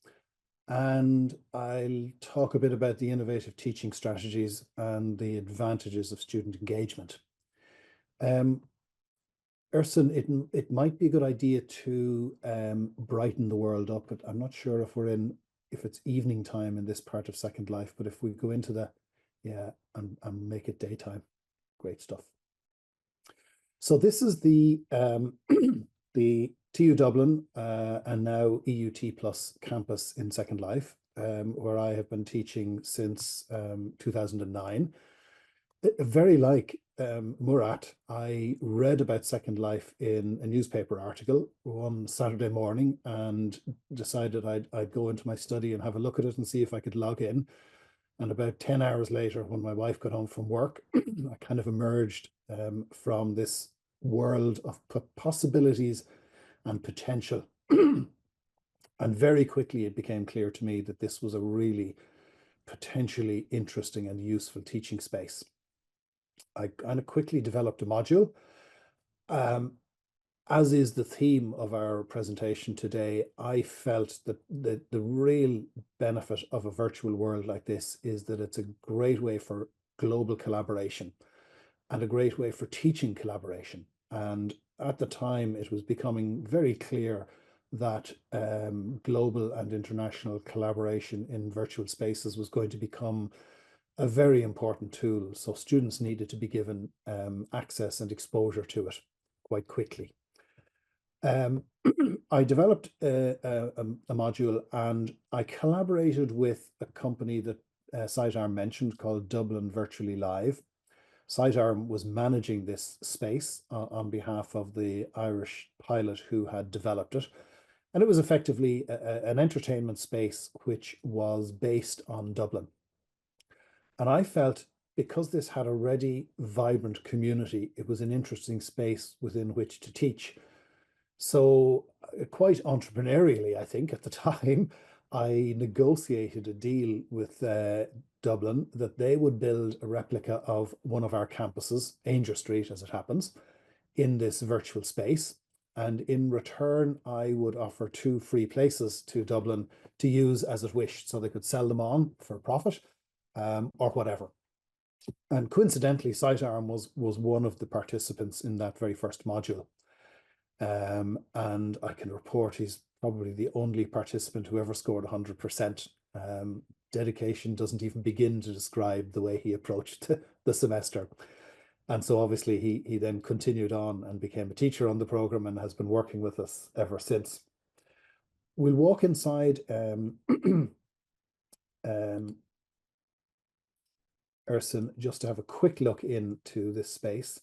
Speaker 5: and I'll talk a bit about the innovative teaching strategies and the advantages of student engagement. Ersin, it might be a good idea to brighten the world up, but I'm not sure if it's evening time in this part of Second Life, but if we go into and make it daytime, great stuff. So this is the the TU Dublin and now EUT Plus campus in Second Life, where I have been teaching since 2009. Very like Murat, I read about Second Life in a newspaper article one Saturday morning and decided I'd go into my study and have a look at it and see if I could log in. And about 10 hours later, when my wife got home from work, I kind of emerged from this world of possibilities and potential. And very quickly, it became clear to me that this was a really potentially interesting and useful teaching space. I kind of quickly developed a module. As is the theme of our presentation today, I felt that the real benefit of a virtual world like this is that it's a great way for global collaboration and a great way for teaching collaboration. And at the time, it was becoming very clear that global and international collaboration in virtual spaces was going to become a very important tool. So students needed to be given access and exposure to it quite quickly. I developed a module, and I collaborated with a company that Sitearm mentioned called Dublin Virtually Live. Sitearm was managing this space on behalf of the Irish pilot who had developed it. And it was effectively an entertainment space which was based on Dublin. And I felt because this had a ready, vibrant community, it was an interesting space within which to teach. So quite entrepreneurially, I think at the time, I negotiated a deal with Dublin that they would build a replica of one of our campuses, Ainger Street as it happens, in this virtual space. And in return, I would offer 2 free places to Dublin to use as it wished, so they could sell them on for profit or whatever. And coincidentally, Sitearm was one of the participants in that very first module. And I can report he's probably the only participant who ever scored 100%. Dedication doesn't even begin to describe the way he approached the semester. And so obviously he then continued on and became a teacher on the program and has been working with us ever since. We'll walk inside Ersin just to have a quick look into this space.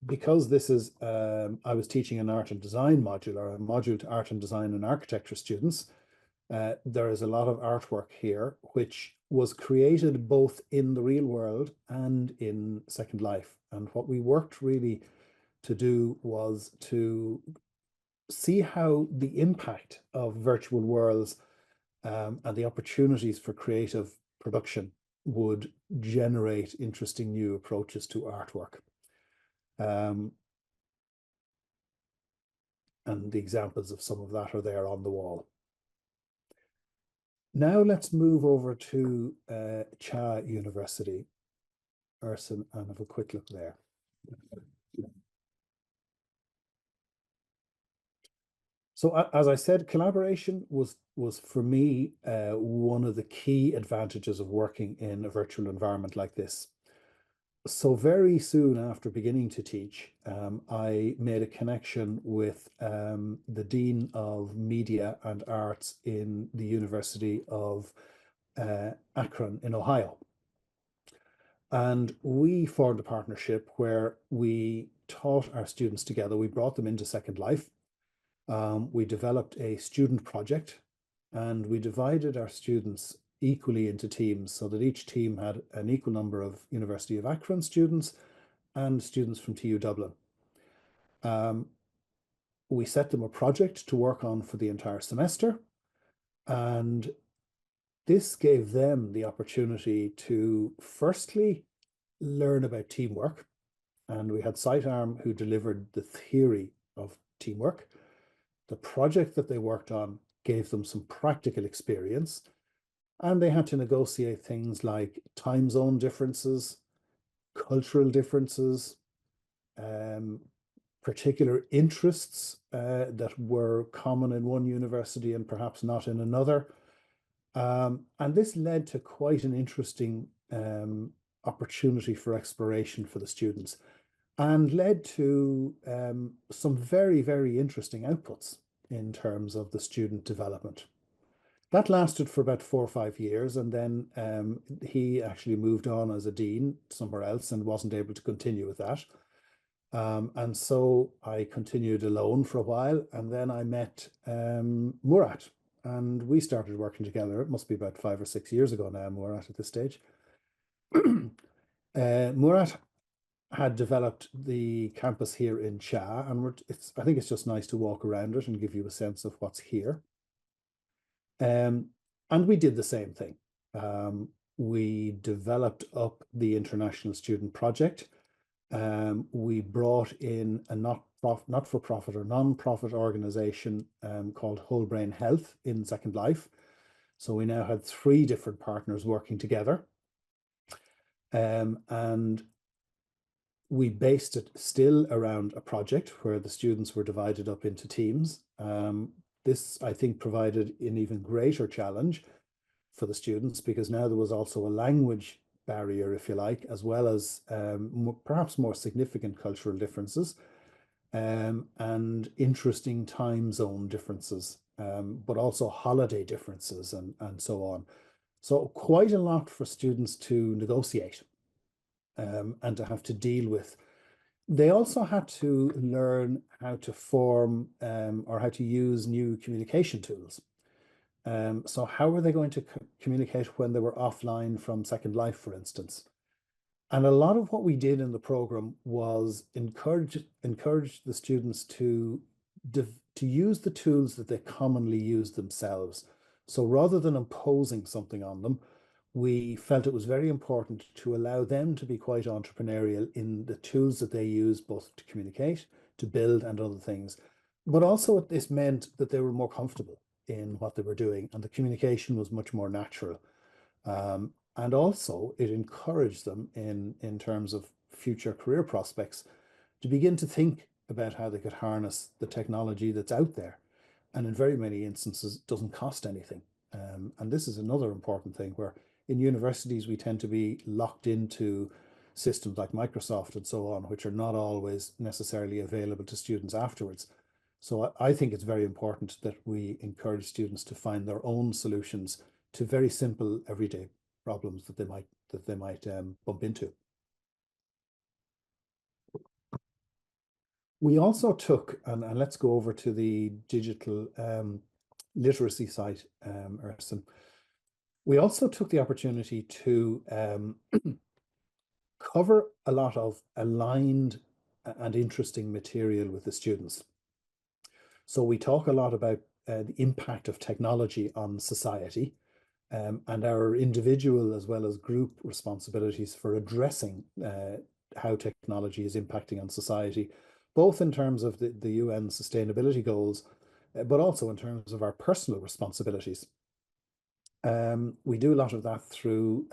Speaker 5: Because this is, I was teaching an art and design module, or a module to art and design and architecture students. There is a lot of artwork here, which was created both in the real world and in Second Life. And what we worked really to do was to see how the impact of virtual worlds and the opportunities for creative production would generate interesting new approaches to artwork. And the examples of some of that are there on the wall. Now let's move over to CHA University. Urson and have a quick look there. So as I said, collaboration was for me one of the key advantages of working in a virtual environment like this. So very soon after beginning to teach, I made a connection with the Dean of Media and Arts in the University of Akron in Ohio. And we formed a partnership where we taught our students together. We brought them into Second Life. We developed a student project, and we divided our students equally into teams so that each team had an equal number of University of Akron students and students from TU Dublin. We set them a project to work on for the entire semester, and this gave them the opportunity to firstly learn about teamwork. And we had Sitearm who delivered the theory of teamwork. The project that they worked on gave them some practical experience, and they had to negotiate things like time zone differences, cultural differences, particular interests that were common in one university and perhaps not in another. And this led to quite an interesting opportunity for exploration for the students, and led to some very, very interesting outputs in terms of the student development. That lasted for about 4 or 5 years, and then he actually moved on as a dean somewhere else and wasn't able to continue with that. And so I continued alone for a while, and then I met Murat, and we started working together. It must be about 5 or 6 years ago now, Murat, at this stage. Murat had developed the campus here in Cha, and I think it's just nice to walk around it and give you a sense of what's here. And we did the same thing. We developed up the International Student Project. We brought in a not-for-profit or non-profit organization called Whole Brain Health in Second Life. So we now had 3 different partners working together. And we based it still around a project where the students were divided up into teams. This, I think, provided an even greater challenge for the students, because now there was also a language barrier, if you like, as well as perhaps more significant cultural differences and interesting time zone differences, but also holiday differences and so on. So quite a lot for students to negotiate and to have to deal with. They also had to learn how to form or how to use new communication tools. So how were they going to communicate when they were offline from Second Life, for instance? And a lot of what we did in the program was encourage the students to use the tools that they commonly use themselves. So rather than imposing something on them, we felt it was very important to allow them to be quite entrepreneurial in the tools that they use, both to communicate, to build, and other things. But also this meant that they were more comfortable in what they were doing, and the communication was much more natural. And also it encouraged them in terms of future career prospects to begin to think about how they could harness the technology that's out there. And in very many instances, it doesn't cost anything. And this is another important thing, where in universities, we tend to be locked into systems like Microsoft and so on, which are not always necessarily available to students afterwards. So I think it's very important that we encourage students to find their own solutions to very simple everyday problems that they might bump into. We also took, and let's go over to the digital literacy site, Urson. We also took the opportunity to cover a lot of aligned and interesting material with the students. So we talk a lot about the impact of technology on society and our individual as well as group responsibilities for addressing how technology is impacting on society, both in terms of the UN sustainability goals, but also in terms of our personal responsibilities. We do a lot of that through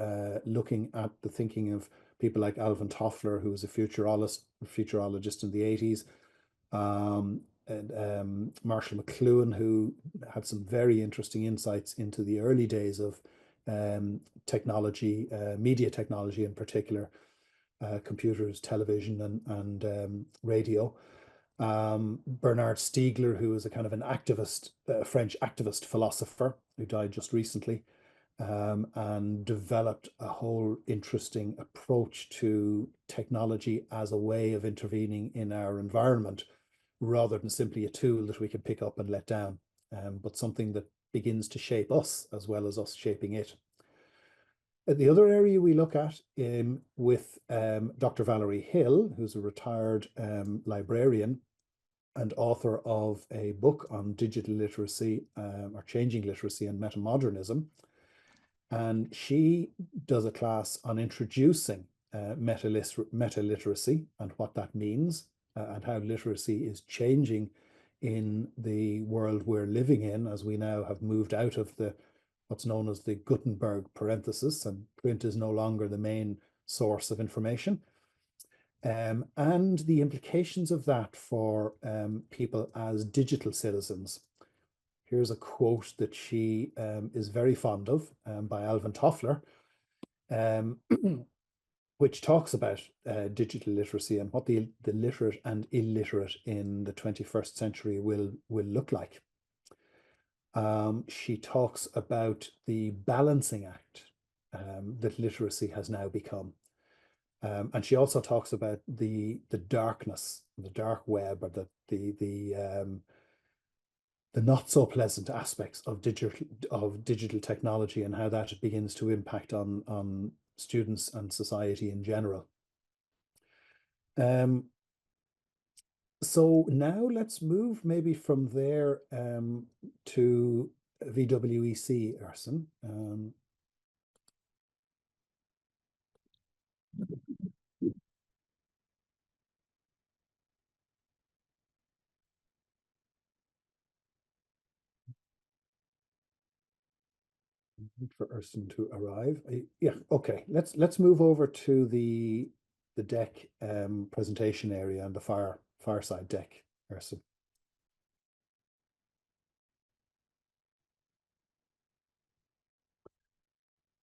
Speaker 5: looking at the thinking of people like Alvin Toffler, who was a futurologist in the 80s, and Marshall McLuhan, who had some very interesting insights into the early days of technology, media technology in particular, computers, television, and radio. Bernard Stiegler, who is a kind of an activist, French activist philosopher who died just recently, and developed a whole interesting approach to technology as a way of intervening in our environment, rather than simply a tool that we can pick up and let down, but something that begins to shape us as well as us shaping it. The other area we look at with Dr. Valerie Hill, who's a retired librarian and author of a book on digital literacy, or changing literacy, and metamodernism. And she does a class on introducing meta-literacy and what that means, and how literacy is changing in the world we're living in, as we now have moved out of what's known as the Gutenberg parenthesis, and print is no longer the main source of information. And the implications of that for people as digital citizens. Here's a quote that she is very fond of by Alvin Toffler, which talks about digital literacy and what the literate and illiterate in the 21st century will look like. She talks about the balancing act that literacy has now become. And she also talks about the darkness, the dark web, or the not so pleasant aspects of digital technology, and how that begins to impact on students and society in general. So now let's move maybe from there to VWEC, Ersin. For Ersin to arrive. Yeah, okay. Let's move over to the deck presentation area and the fireside deck, Ersin.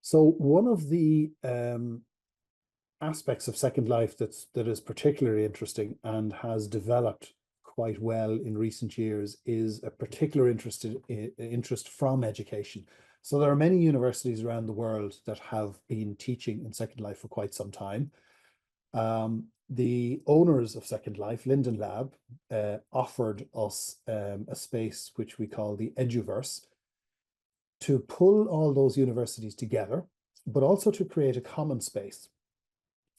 Speaker 5: So one of the aspects of Second Life that is particularly interesting and has developed quite well in recent years is a particular interest from education. So there are many universities around the world that have been teaching in Second Life for quite some time. The owners of Second Life, Linden Lab, offered us a space which we call the Eduverse, to pull all those universities together, but also to create a common space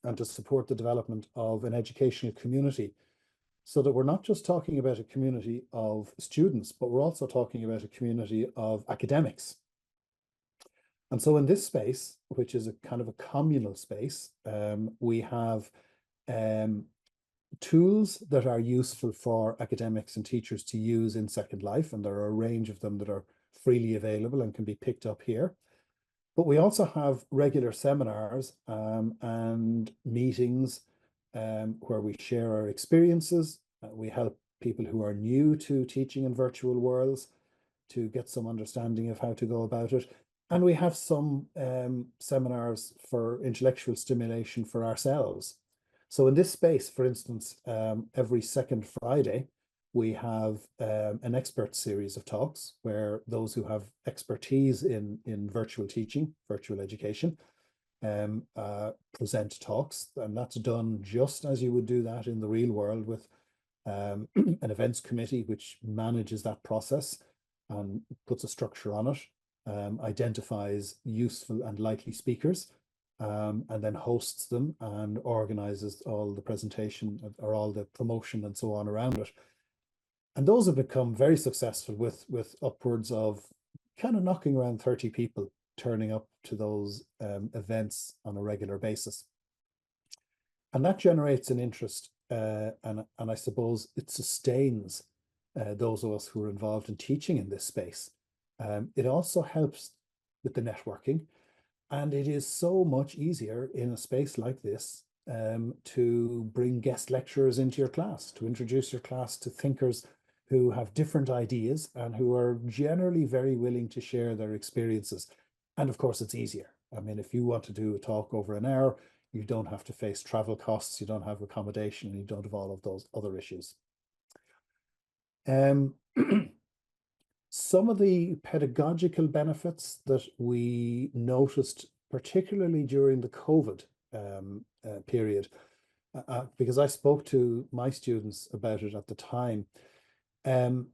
Speaker 5: and to support the development of an educational community, so that we're not just talking about a community of students, but we're also talking about a community of academics. And so in this space, which is a kind of a communal space, we have tools that are useful for academics and teachers to use in Second Life, and there are a range of them that are freely available and can be picked up here. But we also have regular seminars and meetings where we share our experiences. We help people who are new to teaching in virtual worlds to get some understanding of how to go about it. And we have some seminars for intellectual stimulation for ourselves. So in this space, for instance, every second Friday, we have an expert series of talks where those who have expertise in virtual teaching, virtual education, present talks. And that's done just as you would do that in the real world, with an events committee which manages that process and puts a structure on it, identifies useful and likely speakers, and then hosts them and organizes all the presentation or all the promotion and so on around it. And those have become very successful with upwards of kind of knocking around 30 people turning up to those events on a regular basis. And that generates an interest, and I suppose it sustains those of us who are involved in teaching in this space. It also helps with the networking. And it is so much easier in a space like this to bring guest lecturers into your class, to introduce your class to thinkers who have different ideas and who are generally very willing to share their experiences. And of course, it's easier. I mean, if you want to do a talk over an hour, you don't have to face travel costs, you don't have accommodation, and you don't have all of those other issues. Some of the pedagogical benefits that we noticed, particularly during the COVID period, because I spoke to my students about it at the time, and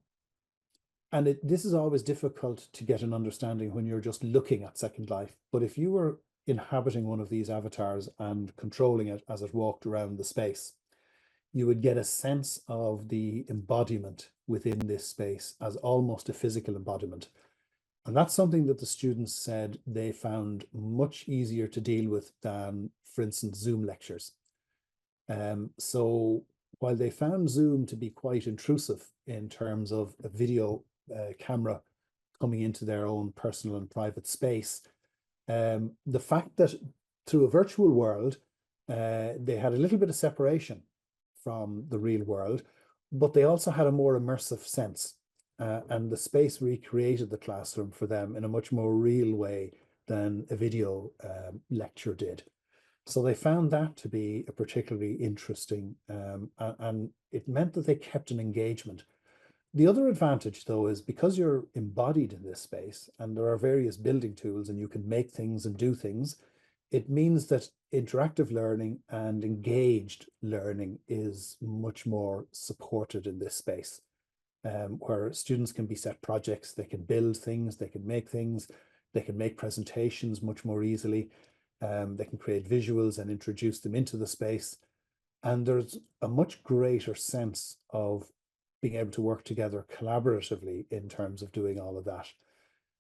Speaker 5: this is always difficult to get an understanding when you're just looking at Second Life. But if you were inhabiting one of these avatars and controlling it as it walked around the space, you would get a sense of the embodiment within this space as almost a physical embodiment. And that's something that the students said they found much easier to deal with than, for instance, Zoom lectures. So while they found Zoom to be quite intrusive in terms of a video camera coming into their own personal and private space, the fact that through a virtual world, they had a little bit of separation from the real world, but they also had a more immersive sense. And the space recreated the classroom for them in a much more real way than a video lecture did. So they found that to be a particularly interesting, and it meant that they kept an engagement. The other advantage, though, is because you're embodied in this space and there are various building tools and you can make things and do things, it means that interactive learning and engaged learning is much more supported in this space, where students can be set projects, they can build things, they can make presentations much more easily, they can create visuals and introduce them into the space. And there's a much greater sense of being able to work together collaboratively in terms of doing all of that.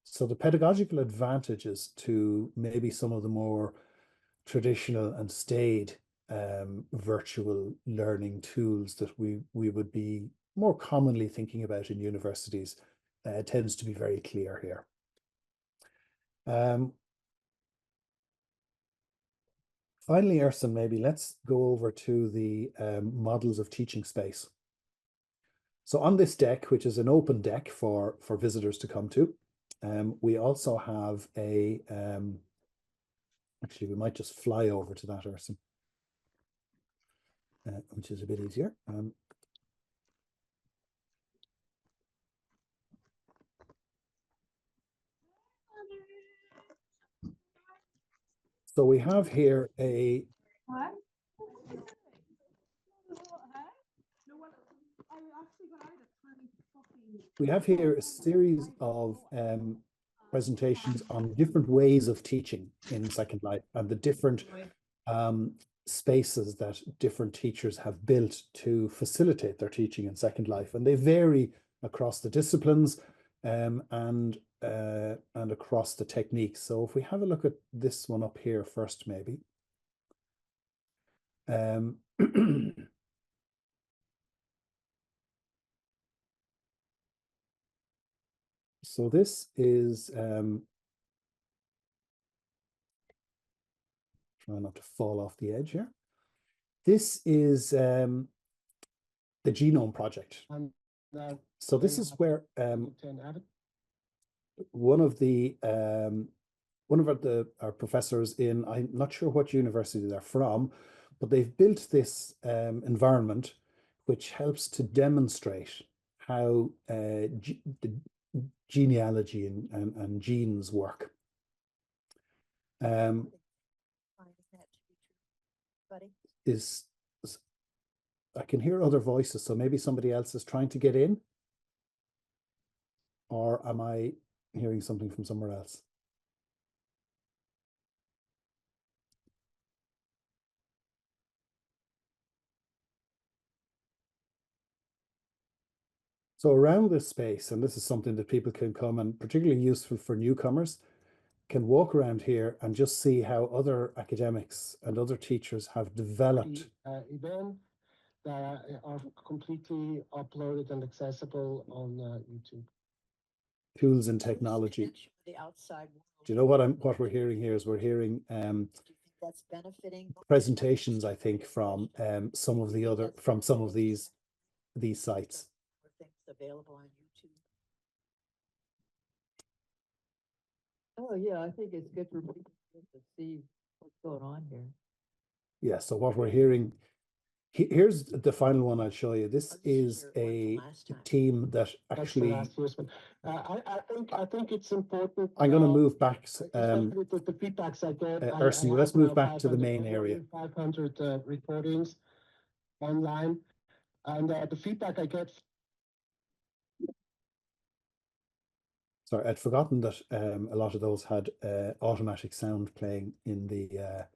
Speaker 5: So the pedagogical advantages to maybe some of the more traditional and staid virtual learning tools that we would be more commonly thinking about in universities tends to be very clear here. Finally, Ersan, maybe let's go over to the models of teaching space. So on this deck, which is an open deck for visitors to come to, we also have a, actually we might just fly over to that, Ersan, which is a bit easier. So we have here a, a series of presentations on different ways of teaching in Second Life and the different spaces that different teachers have built to facilitate their teaching in Second Life. And they vary across the disciplines and across the techniques. So if we have a look at this one up here first, maybe. So this is, try not to fall off the edge here. This is the Genome Project. So this is where one of our professors in, I'm not sure what university they're from, but they've built this environment which helps to demonstrate how the genealogy and genes work. I can hear other voices, so maybe somebody else is trying to get in, or am I hearing something from somewhere else? So around this space, and this is something that people can come, and particularly useful for newcomers, can walk around here and just see how other academics and other teachers have developed
Speaker 6: event that are completely uploaded and accessible on YouTube.
Speaker 5: Tools and technology
Speaker 7: the outside world.
Speaker 5: Do you know what we're hearing here is we're hearing
Speaker 7: Do you think that's benefiting
Speaker 5: presentations, I think, from some of these sites.
Speaker 7: things available on YouTube? Oh yeah, I think it's good for people to see what's going on here.
Speaker 5: Yeah, so what we're hearing, here's the final one I'll show you. This is a team that actually,
Speaker 6: I think it's important.
Speaker 5: I'm going to move back,
Speaker 6: especially with the feedbacks I get.
Speaker 5: Ursula, let's move back to the main area.
Speaker 6: 500 recordings online, and the feedback I get.
Speaker 5: Sorry, I'd forgotten that a lot of those had automatic sound playing in the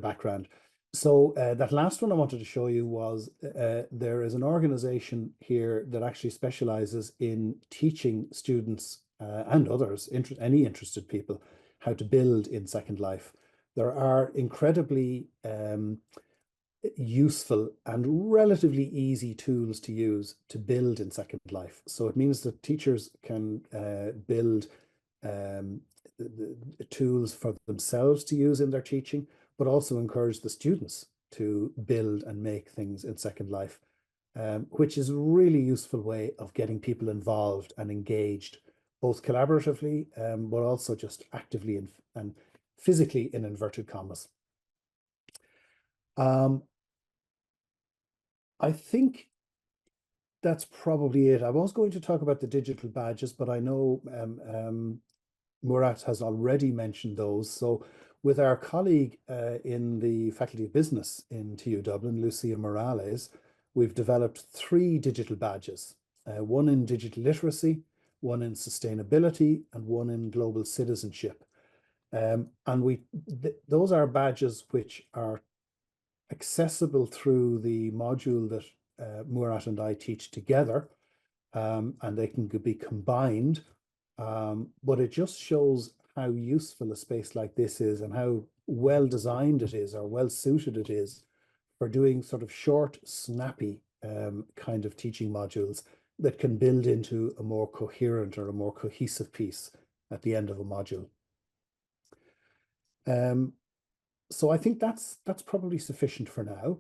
Speaker 5: background. So that last one I wanted to show you was there is an organization here that actually specializes in teaching students and others, any interested people, how to build in Second Life. There are incredibly useful and relatively easy tools to use to build in Second Life. So it means that teachers can build the tools for themselves to use in their teaching, but also encourage the students to build and make things in Second Life, which is a really useful way of getting people involved and engaged, both collaboratively, but also just actively and physically in inverted commas. I think that's probably it. I was going to talk about the digital badges, but I know Murat has already mentioned those. So with our colleague in the Faculty of Business in TU Dublin, Lucia Morales, we've developed 3 digital badges, one in digital literacy, one in sustainability, and one in global citizenship. And those are badges which are accessible through the module that Murat and I teach together, and they can be combined, but it just shows how useful a space like this is and how well designed it is, or well suited it is for doing sort of short, snappy kind of teaching modules that can build into a more coherent or a more cohesive piece at the end of a module. So I think that's probably sufficient for now.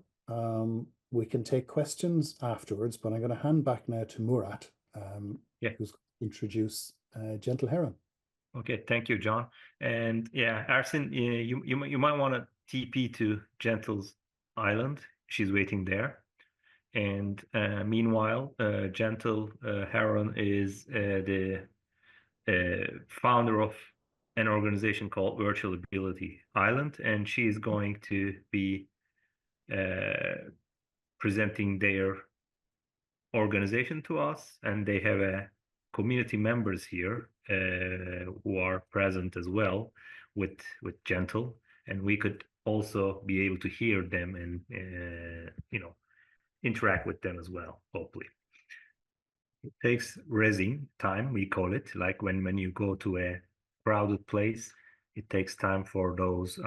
Speaker 5: We can take questions afterwards, but I'm going to hand back now to Murat, who's going to introduce Gentle Heron.
Speaker 2: Okay, thank you, John. And yeah, Arsen, you might want to TP to Gentle's island. She's waiting there. And meanwhile, Gentle Heron is the founder of an organization called Virtual Ability Island, and she is going to be presenting their organization to us, and they have a community members here who are present as well with Gentle, and we could also be able to hear them and interact with them as well, hopefully. It takes resing time, we call it, like when you go to a crowded place, it takes time for those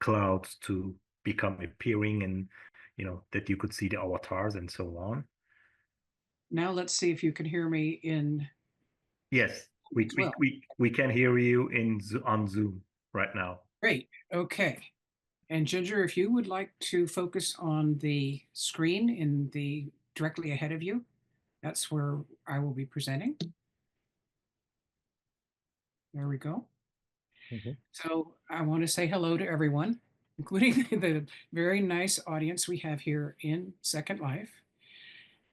Speaker 2: clouds to become appearing, and that you could see the avatars and so on.
Speaker 8: Now let's see if you can hear me in.
Speaker 2: Yes, we can hear you on Zoom right now.
Speaker 8: Great. Okay. And Ginger, if you would like to focus on the screen in the directly ahead of you, that's where I will be presenting. There we go. Mm-hmm. So I want to say hello to everyone, including the very nice audience we have here in Second Life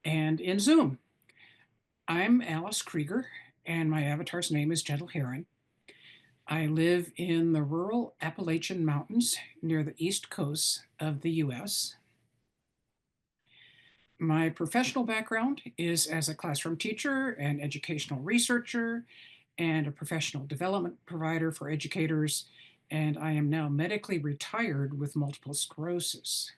Speaker 8: and in Zoom. I'm Alice Krieger, and my avatar's name is Gentle Heron. I live in the rural Appalachian Mountains near the east coast of the US. My professional background is as a classroom teacher and educational researcher and a professional development provider for educators, and I am now medically retired with multiple sclerosis.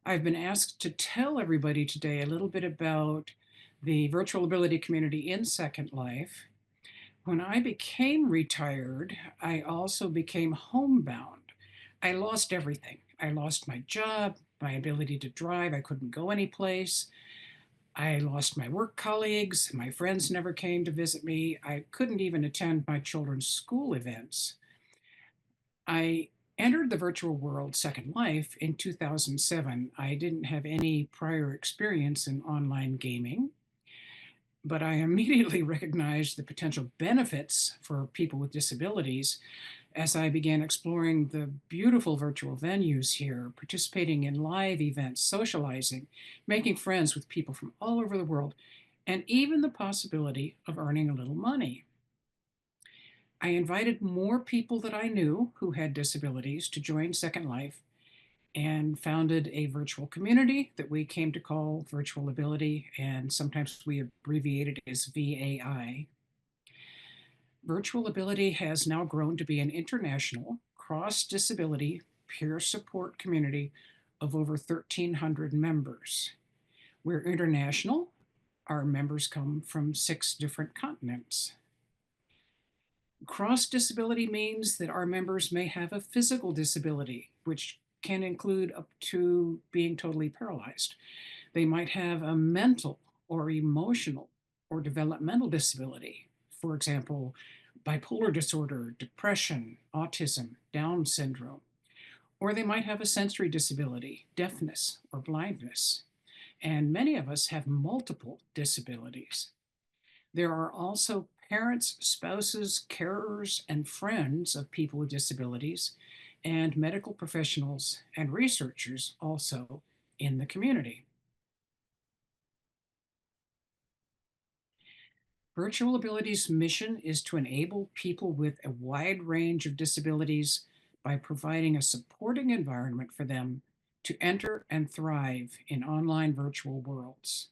Speaker 8: I've been asked to tell everybody today a little bit about the virtual ability community in Second Life. When I became retired, I also became homebound. I lost everything. I lost my job, my ability to drive. I couldn't go anyplace. I lost my work colleagues. My friends never came to visit me. I couldn't even attend my children's school events. I entered the virtual world Second Life in 2007. I didn't have any prior experience in online gaming, but I immediately recognized the potential benefits for people with disabilities as I began exploring the beautiful virtual venues here, participating in live events, socializing, making friends with people from all over the world, and even the possibility of earning a little money. I invited more people that I knew who had disabilities to join Second Life and founded a virtual community that we came to call Virtual Ability, and sometimes we abbreviate it as VAI. Virtual Ability has now grown to be an international cross-disability peer support community of over 1,300 members. We're international. Our members come from 6 different continents. Cross-disability means that our members may have a physical disability, which can include up to being totally paralyzed. They might have a mental or emotional or developmental disability. For example, bipolar disorder, depression, autism, Down syndrome. Or they might have a sensory disability, deafness or blindness. And many of us have multiple disabilities. There are also parents, spouses, carers, and friends of people with disabilities, and medical professionals and researchers also in the community. Virtual Ability's mission is to enable people with a wide range of disabilities by providing a supporting environment for them to enter and thrive in online virtual worlds.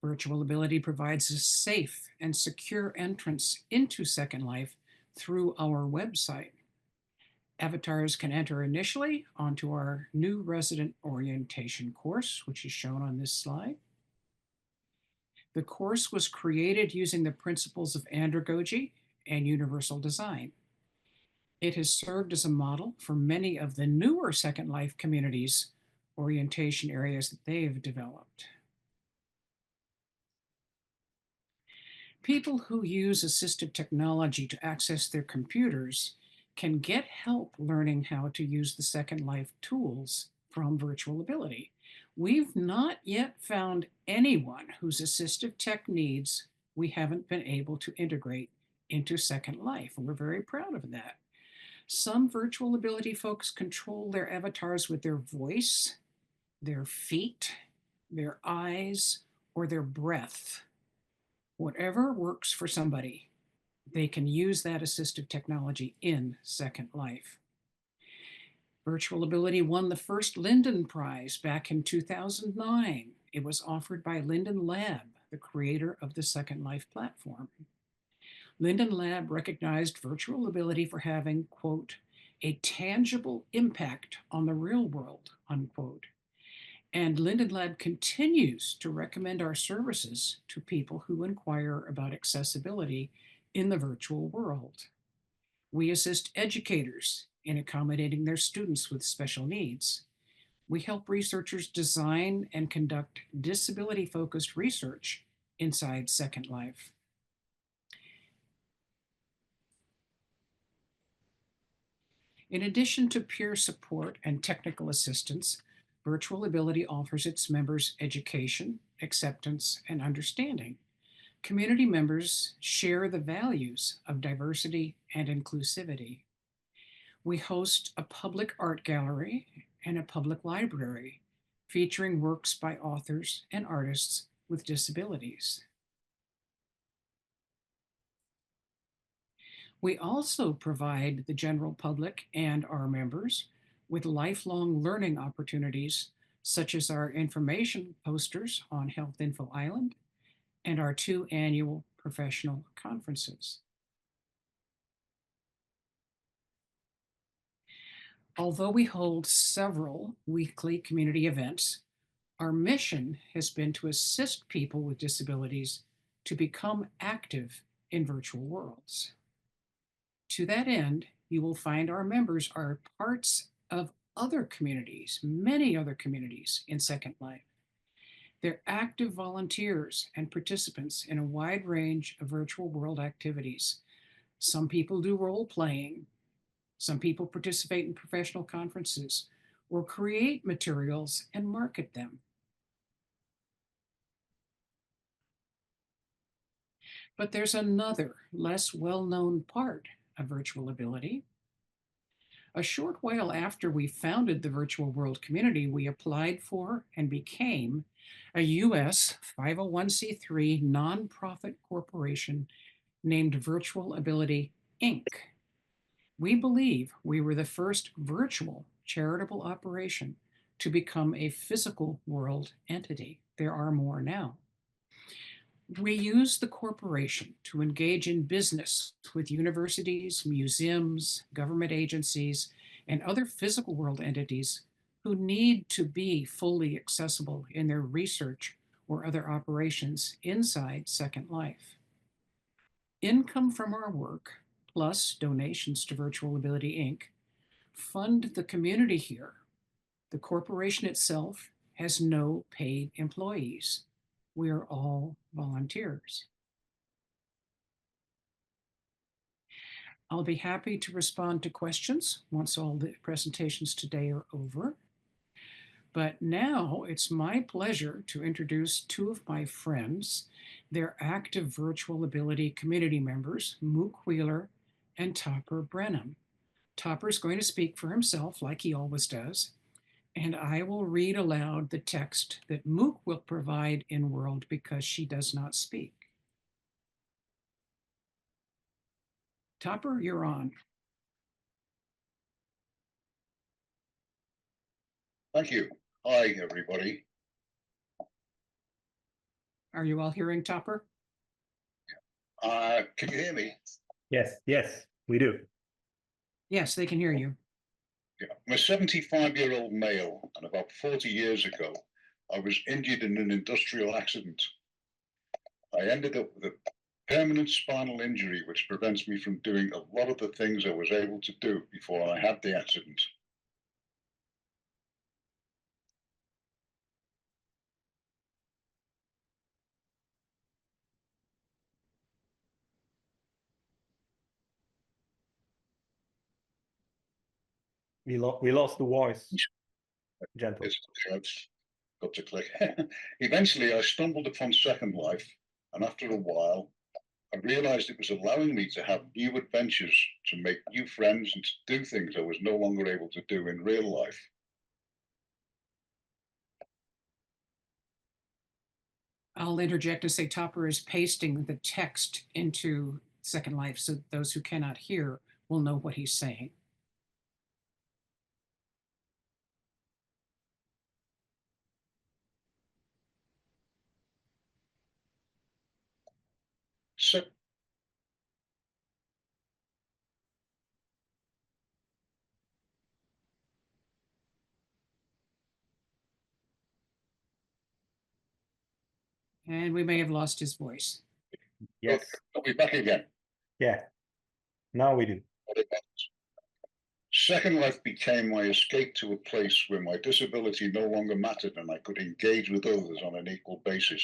Speaker 8: Virtual Ability provides a safe and secure entrance into Second Life through our website. Avatars can enter initially onto our new resident orientation course, which is shown on this slide. The course was created using the principles of andragogy and universal design. It has served as a model for many of the newer Second Life communities' orientation areas that they have developed. People who use assistive technology to access their computers can get help learning how to use the Second Life tools from Virtual Ability. We've not yet found anyone whose assistive tech needs we haven't been able to integrate into Second Life, and we're very proud of that. Some Virtual Ability folks control their avatars with their voice, their feet, their eyes, or their breath. Whatever works for somebody, they can use that assistive technology in Second Life. Virtual Ability won the first Linden Prize back in 2009. It was offered by Linden Lab, the creator of the Second Life platform. Linden Lab recognized Virtual Ability for having, quote, a tangible impact on the real world, unquote. And Linden Lab continues to recommend our services to people who inquire about accessibility in the virtual world. We assist educators in accommodating their students with special needs. We help researchers design and conduct disability-focused research inside Second Life. In addition to peer support and technical assistance, Virtual Ability offers its members education, acceptance, and understanding. Community members share the values of diversity and inclusivity. We host a public art gallery and a public library featuring works by authors and artists with disabilities. We also provide the general public and our members with lifelong learning opportunities, such as our information posters on Health Info Island and our 2 annual professional conferences. Although we hold several weekly community events, our mission has been to assist people with disabilities to become active in virtual worlds. To that end, you will find our members are parts of other communities, many other communities in Second Life. They're active volunteers and participants in a wide range of virtual world activities. Some people do role playing. Some people participate in professional conferences or create materials and market them. But there's another, less well-known part of virtual ability. A short while after we founded the virtual world community, we applied for and became a US 501c3 nonprofit corporation named Virtual Ability, Inc. We believe we were the first virtual charitable operation to become a physical world entity. There are more now. We use the corporation to engage in business with universities, museums, government agencies, and other physical world entities who need to be fully accessible in their research or other operations inside Second Life. Income from our work, plus donations to Virtual Ability Inc., fund the community here. The corporation itself has no paid employees. We are all volunteers. I'll be happy to respond to questions once all the presentations today are over. But now it's my pleasure to introduce two of my friends. They're active Virtual Ability community members, Mook Wheeler and Topper Brenham. Topper's going to speak for himself like he always does, and I will read aloud the text that Mook will provide in World because she does not speak. Topper, you're on.
Speaker 9: Thank you. Hi, everybody.
Speaker 8: Are you all hearing Topper?
Speaker 9: Can you hear me?
Speaker 2: Yes, yes, we do.
Speaker 8: Yes, they can hear you.
Speaker 9: Yeah. I'm a 75-year-old male, and about 40 years ago, I was injured in an industrial accident. I ended up with a permanent spinal injury, which prevents me from doing a lot of the things I was able to do before I had the accident.
Speaker 2: We lost the voice. Gentle.
Speaker 9: I've got to click. Eventually, I stumbled upon Second Life, and after a while, I realized it was allowing me to have new adventures, to make new friends, and to do things I was no longer able to do in real life.
Speaker 8: I'll interject and say Topper is pasting the text into Second Life so those who cannot hear will know what he's saying.
Speaker 9: So,
Speaker 8: And we may have lost his voice.
Speaker 2: Yes.
Speaker 9: I'll be back again.
Speaker 2: Yeah. Now we do.
Speaker 9: Second Life became my escape to a place where my disability no longer mattered and I could engage with others on an equal basis.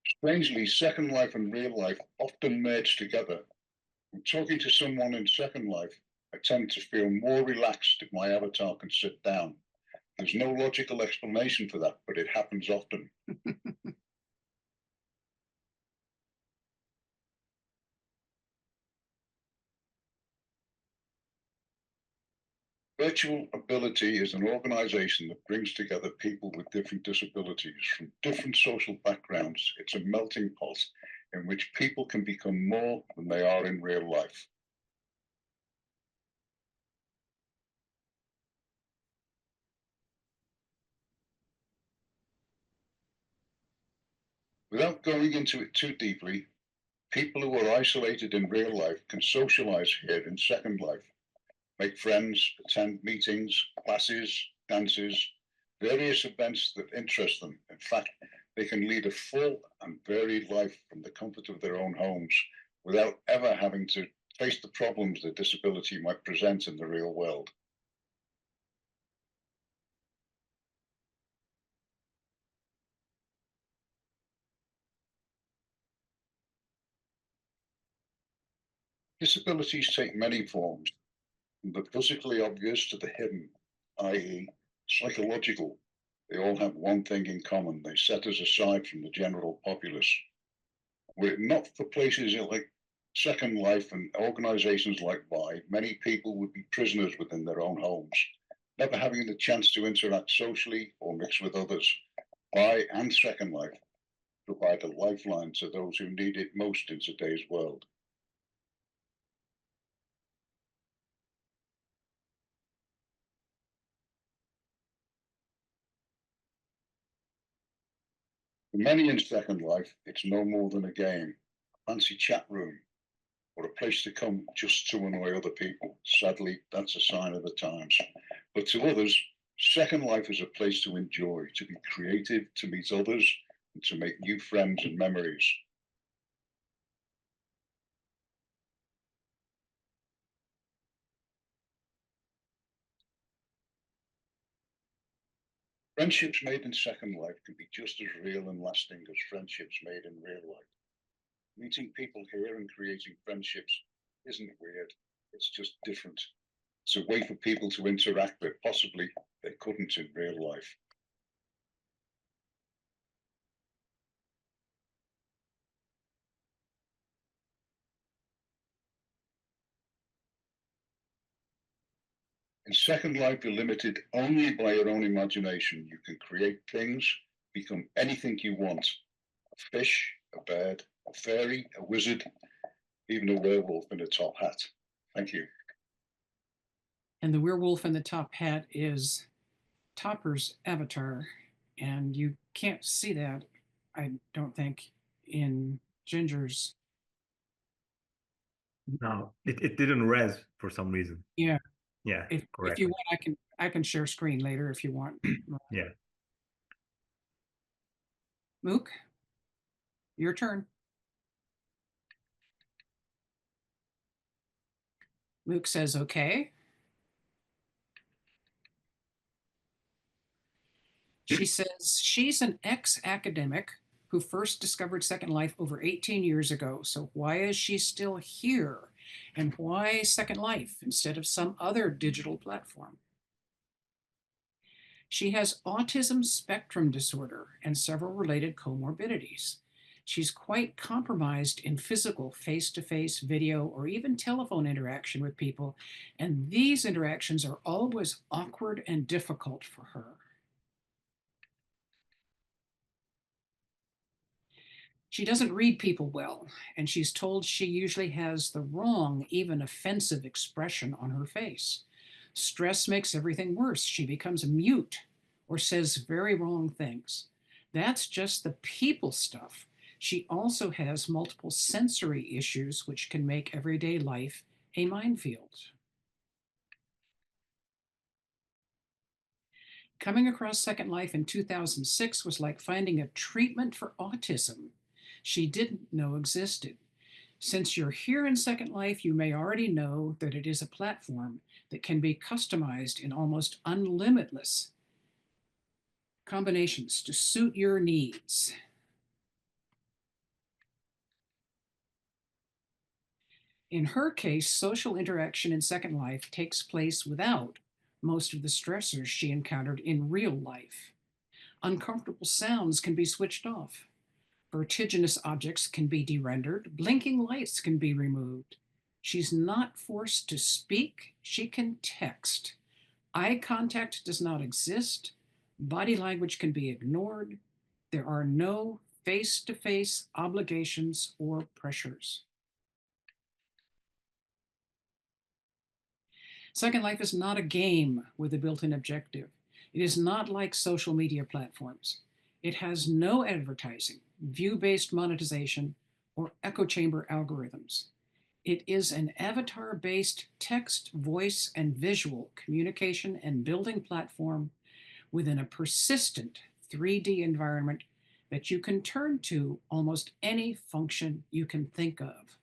Speaker 9: Strangely, Second Life and real life often merge together. When talking to someone in Second Life, I tend to feel more relaxed if my avatar can sit down. There's no logical explanation for that, but it happens often. Virtual Ability is an organization that brings together people with different disabilities from different social backgrounds. It's a melting pot in which people can become more than they are in real life. Without going into it too deeply, people who are isolated in real life can socialize here in Second Life, make friends, attend meetings, classes, dances, various events that interest them. In fact, they can lead a full and varied life from the comfort of their own homes without ever having to face the problems that disability might present in the real world. Disabilities take many forms, from the physically obvious to the hidden, i.e., psychological. They all have one thing in common: they set us aside from the general populace. Were it not for places like Second Life and organizations like VI, many people would be prisoners within their own homes, never having the chance to interact socially or mix with others. VI and Second Life provide a lifeline to those who need it most in today's world. For many in Second Life, it's no more than a game, a fancy chat room, or a place to come just to annoy other people. Sadly, that's a sign of the times. But to others, Second Life is a place to enjoy, to be creative, to meet others, and to make new friends and memories. Friendships made in Second Life can be just as real and lasting as friendships made in real life. Meeting people here and creating friendships isn't weird, it's just different. It's a way for people to interact that possibly they couldn't in real life. In Second Life, you're limited only by your own imagination. You can create things, become anything you want. A fish, a bird, a fairy, a wizard, even a werewolf in a top hat. Thank you.
Speaker 8: And the werewolf in the top hat is Topper's avatar. And you can't see that, I don't think, in Ginger's.
Speaker 2: No, it didn't res for some reason.
Speaker 8: Yeah.
Speaker 2: Yeah,
Speaker 8: If
Speaker 2: correct.
Speaker 8: you want, I can share screen later if you want.
Speaker 2: Yeah.
Speaker 8: Mook, your turn. Mook says, okay. She says she's an ex-academic who first discovered Second Life over 18 years ago. So why is she still here? And why Second Life instead of some other digital platform? She has autism spectrum disorder and several related comorbidities. She's quite compromised in physical face-to-face video or even telephone interaction with people, and these interactions are always awkward and difficult for her. She doesn't read people well, and she's told she usually has the wrong, even offensive expression on her face. Stress makes everything worse. She becomes mute or says very wrong things. That's just the people stuff. She also has multiple sensory issues, which can make everyday life a minefield. Coming across Second Life in 2006 was like finding a treatment for autism she didn't know existed. Since you're here in Second Life, you may already know that it is a platform that can be customized in almost unlimitless combinations to suit your needs. In her case, social interaction in Second Life takes place without most of the stressors she encountered in real life. Uncomfortable sounds can be switched off. Vertiginous objects can be de-rendered. Blinking lights can be removed. She's not forced to speak. She can text. Eye contact does not exist. Body language can be ignored. There are no face-to-face obligations or pressures. Second Life is not a game with a built-in objective. It is not like social media platforms. It has no advertising, view-based monetization, or echo chamber algorithms. It is an avatar-based text, voice, and visual communication and building platform within a persistent 3D environment that you can turn to almost any function you can think of.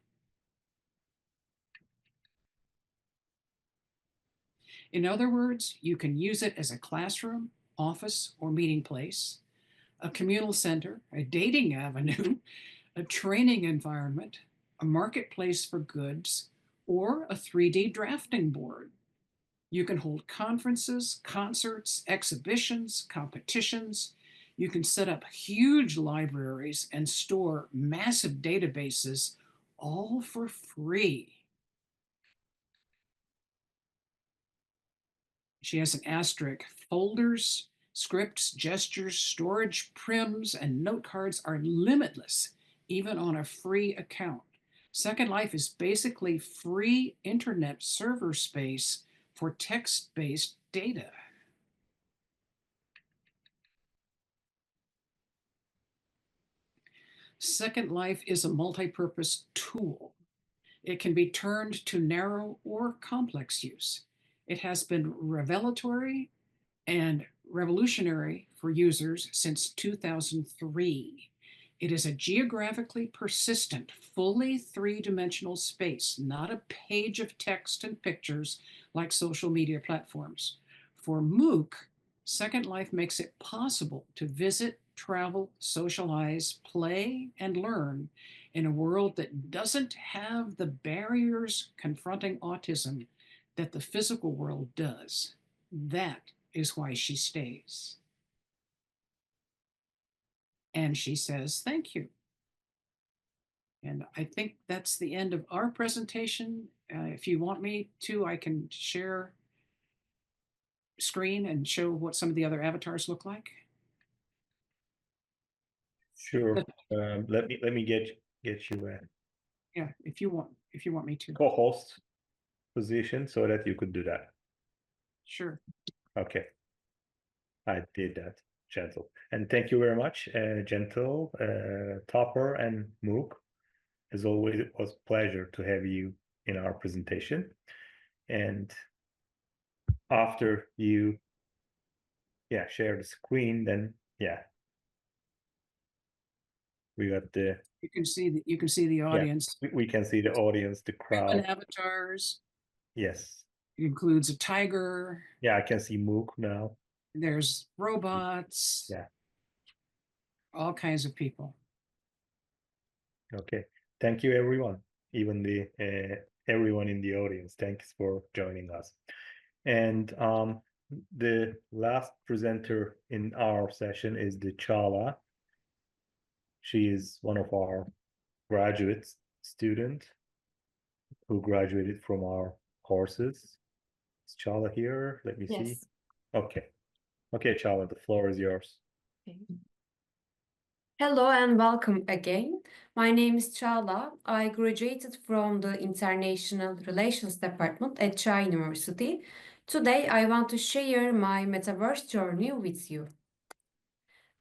Speaker 8: In other words, you can use it as a classroom, office, or meeting place, a communal center, a dating avenue, a training environment, a marketplace for goods, or a 3D drafting board. You can hold conferences, concerts, exhibitions, competitions. You can set up huge libraries and store massive databases, all for free. She has an asterisk. Folders, scripts, gestures, storage, prims, and note cards are limitless, even on a free account. Second Life is basically free internet server space for text-based data. Second Life is a multi-purpose tool. It can be turned to narrow or complex use. It has been revelatory and revolutionary for users since 2003. It is a geographically persistent, fully three-dimensional space, not a page of text and pictures like social media platforms. For Mook, Second Life makes it possible to visit, travel, socialize, play, and learn in a world that doesn't have the barriers confronting autism that the physical world does. That is why she stays. And she says, thank you. And I think that's the end of our presentation. If you want me to, I can share screen and show what some of the other avatars look like.
Speaker 2: Sure. Let me get you a
Speaker 8: Yeah, if you want me to.
Speaker 2: co-host position so that you could do that.
Speaker 8: Sure.
Speaker 2: Okay. I did that, Gentle. And thank you very much, Gentle, Topper, and Mook. As always, it was a pleasure to have you in our presentation. And after you, share the screen, then we got the.
Speaker 8: You can see the audience.
Speaker 2: We can see the audience, the crowd.
Speaker 8: Human avatars.
Speaker 2: Yes.
Speaker 8: It includes a tiger.
Speaker 2: Yeah, I can see Mook now.
Speaker 8: There's robots.
Speaker 2: Yeah.
Speaker 8: All kinds of people.
Speaker 2: Okay. Thank you, everyone. Even the everyone in the audience. Thanks for joining us. And the last presenter in our session is the Cagla. She is one of our graduate students who graduated from our courses. Is Cagla here? Let me see. Okay. Okay, Cagla, the floor is yours.
Speaker 10: Okay. Hello and welcome again. My name is Cagla. I graduated from the International Relations Department at Chai University. Today, I want to share my metaverse journey with you.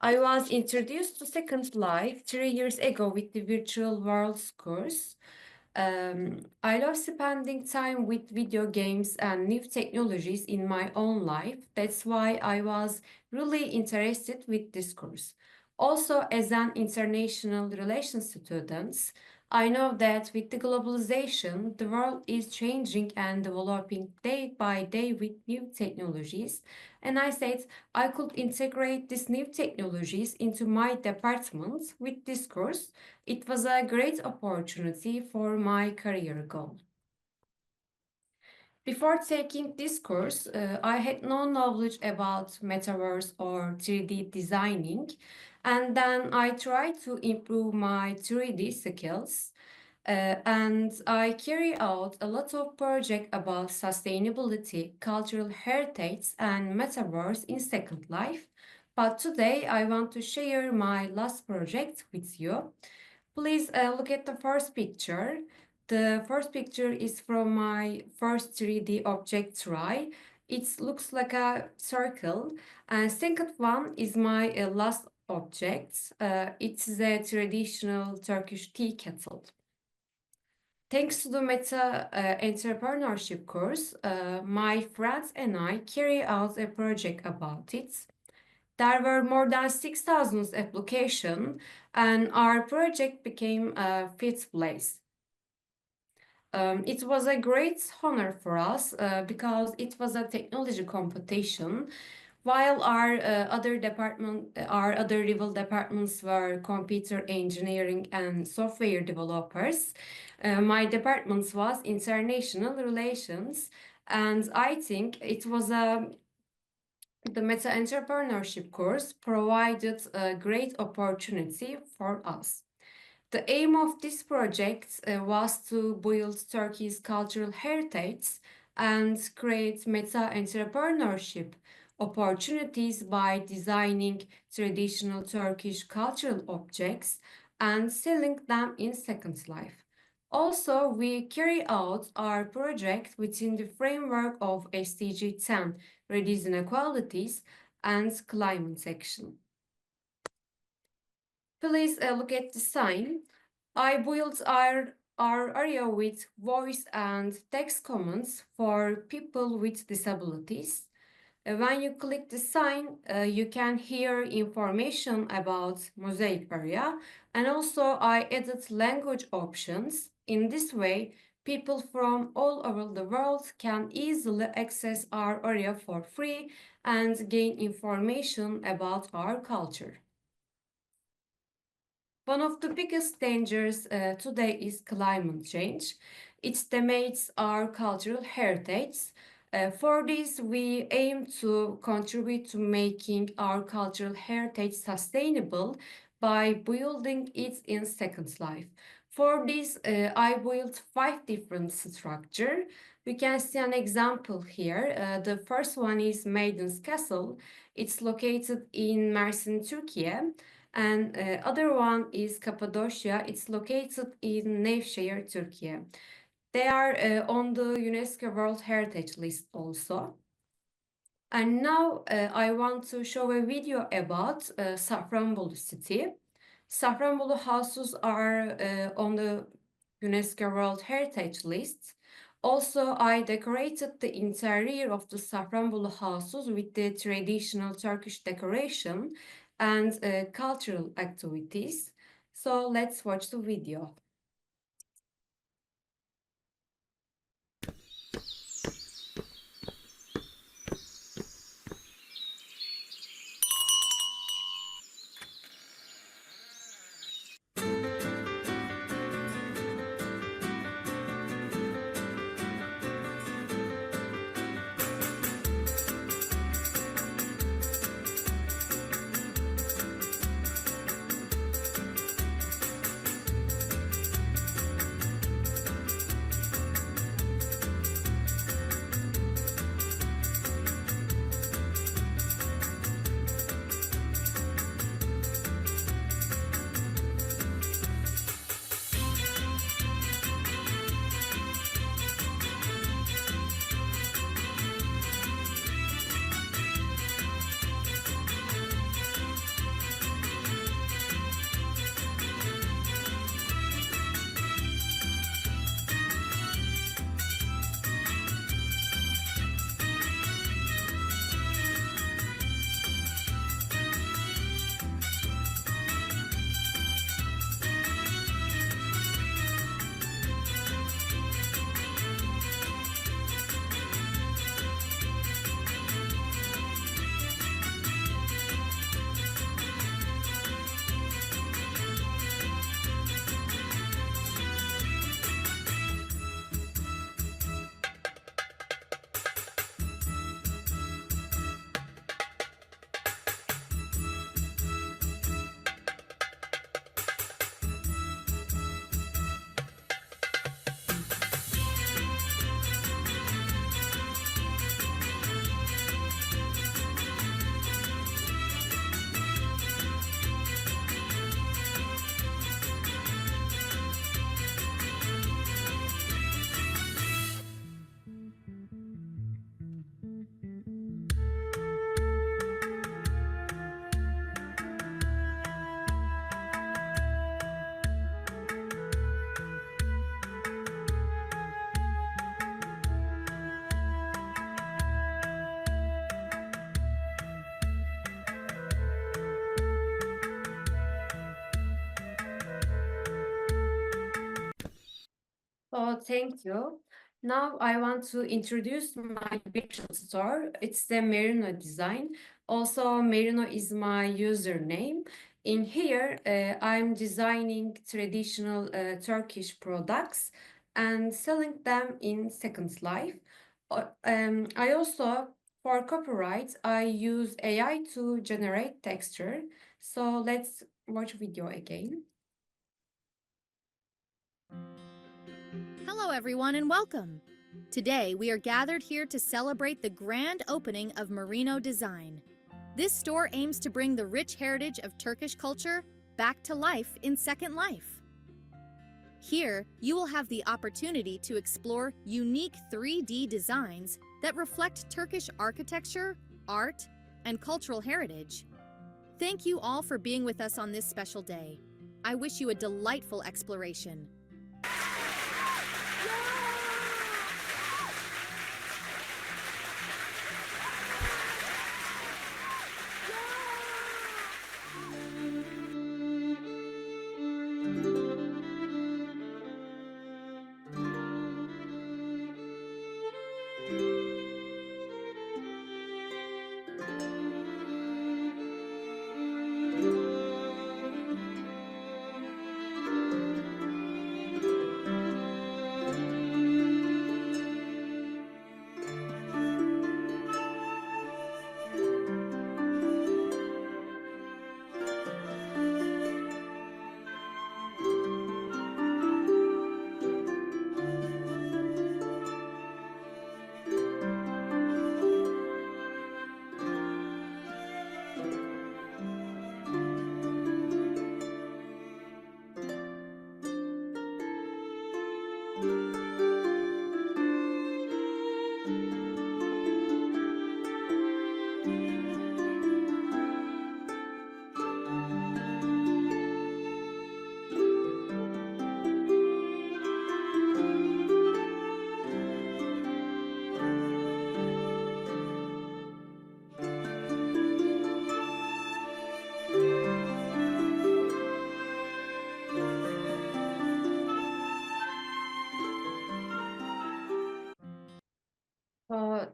Speaker 10: I was introduced to Second Life 3 years ago with the Virtual Worlds course. I love spending time with video games and new technologies in my own life. That's why I was really interested with this course. Also, as an international relations student, I know that with the globalization, the world is changing and developing day by day with new technologies. And I said I could integrate these new technologies into my department with this course. It was a great opportunity for my career goal. Before taking this course, I had no knowledge about metaverse or 3D designing, and then I tried to improve my 3D skills. And I carry out a lot of projects about sustainability, cultural heritage, and metaverse in Second Life. But today I want to share my last project with you. Please look at the first picture. The first picture is from my first 3D object try. It looks like a circle. And second one is my last object. It's a traditional Turkish tea kettle. Thanks to the Meta-Entrepreneurship course, my friends and I carry out a project about it. There were more than 6,000 applications, and our project became a fifth place. It was a great honor for us because it was a technology competition. While our other rival departments were computer engineering and software developers, my department was international relations, and I think it was the Meta-Entrepreneurship course provided a great opportunity for us. The aim of this project was to build Turkey's cultural heritage and create meta-entrepreneurship opportunities by designing traditional Turkish cultural objects and selling them in Second Life. Also, we carry out our project within the framework of SDG 10, Reduce Inequalities and Climate Action. Please look at the sign. I built our area with voice and text comments for people with disabilities. When you click the sign, you can hear information about mosaic area, and also I added language options. In this way, people from all over the world can easily access our area for free and gain information about our culture. One of the biggest dangers today is climate change. It damages our cultural heritage. For this, we aim to contribute to making our cultural heritage sustainable by building it in Second Life. For this, I built 5 different structures. We can see an example here. The first one is Maiden's Castle. It's located in Mersin, Turkey. And other one is Cappadocia. It's located in Nevşehir, Turkey. They are on the UNESCO World Heritage List also. And now I want to show a video about Safranbolu city. Safranbolu houses are on the UNESCO World Heritage List. Also, I decorated the interior of the Safranbolu houses with the traditional Turkish decoration and cultural activities. So let's watch the video. Oh, thank you. Now I want to introduce my visual store. It's the Merino design. Also, Merino is my username. In here, I'm designing traditional Turkish products and selling them in Second Life. I also, for copyright, I use AI to generate texture. So let's watch video again.
Speaker 11: Hello, everyone, and welcome. Today, we are gathered here to celebrate the grand opening of Merino Design. This store aims to bring the rich heritage of Turkish culture back to life in Second Life. Here, you will have the opportunity to explore unique 3D designs that reflect Turkish architecture, art, and cultural heritage. Thank you all for being with us on this special day. I wish you a delightful exploration.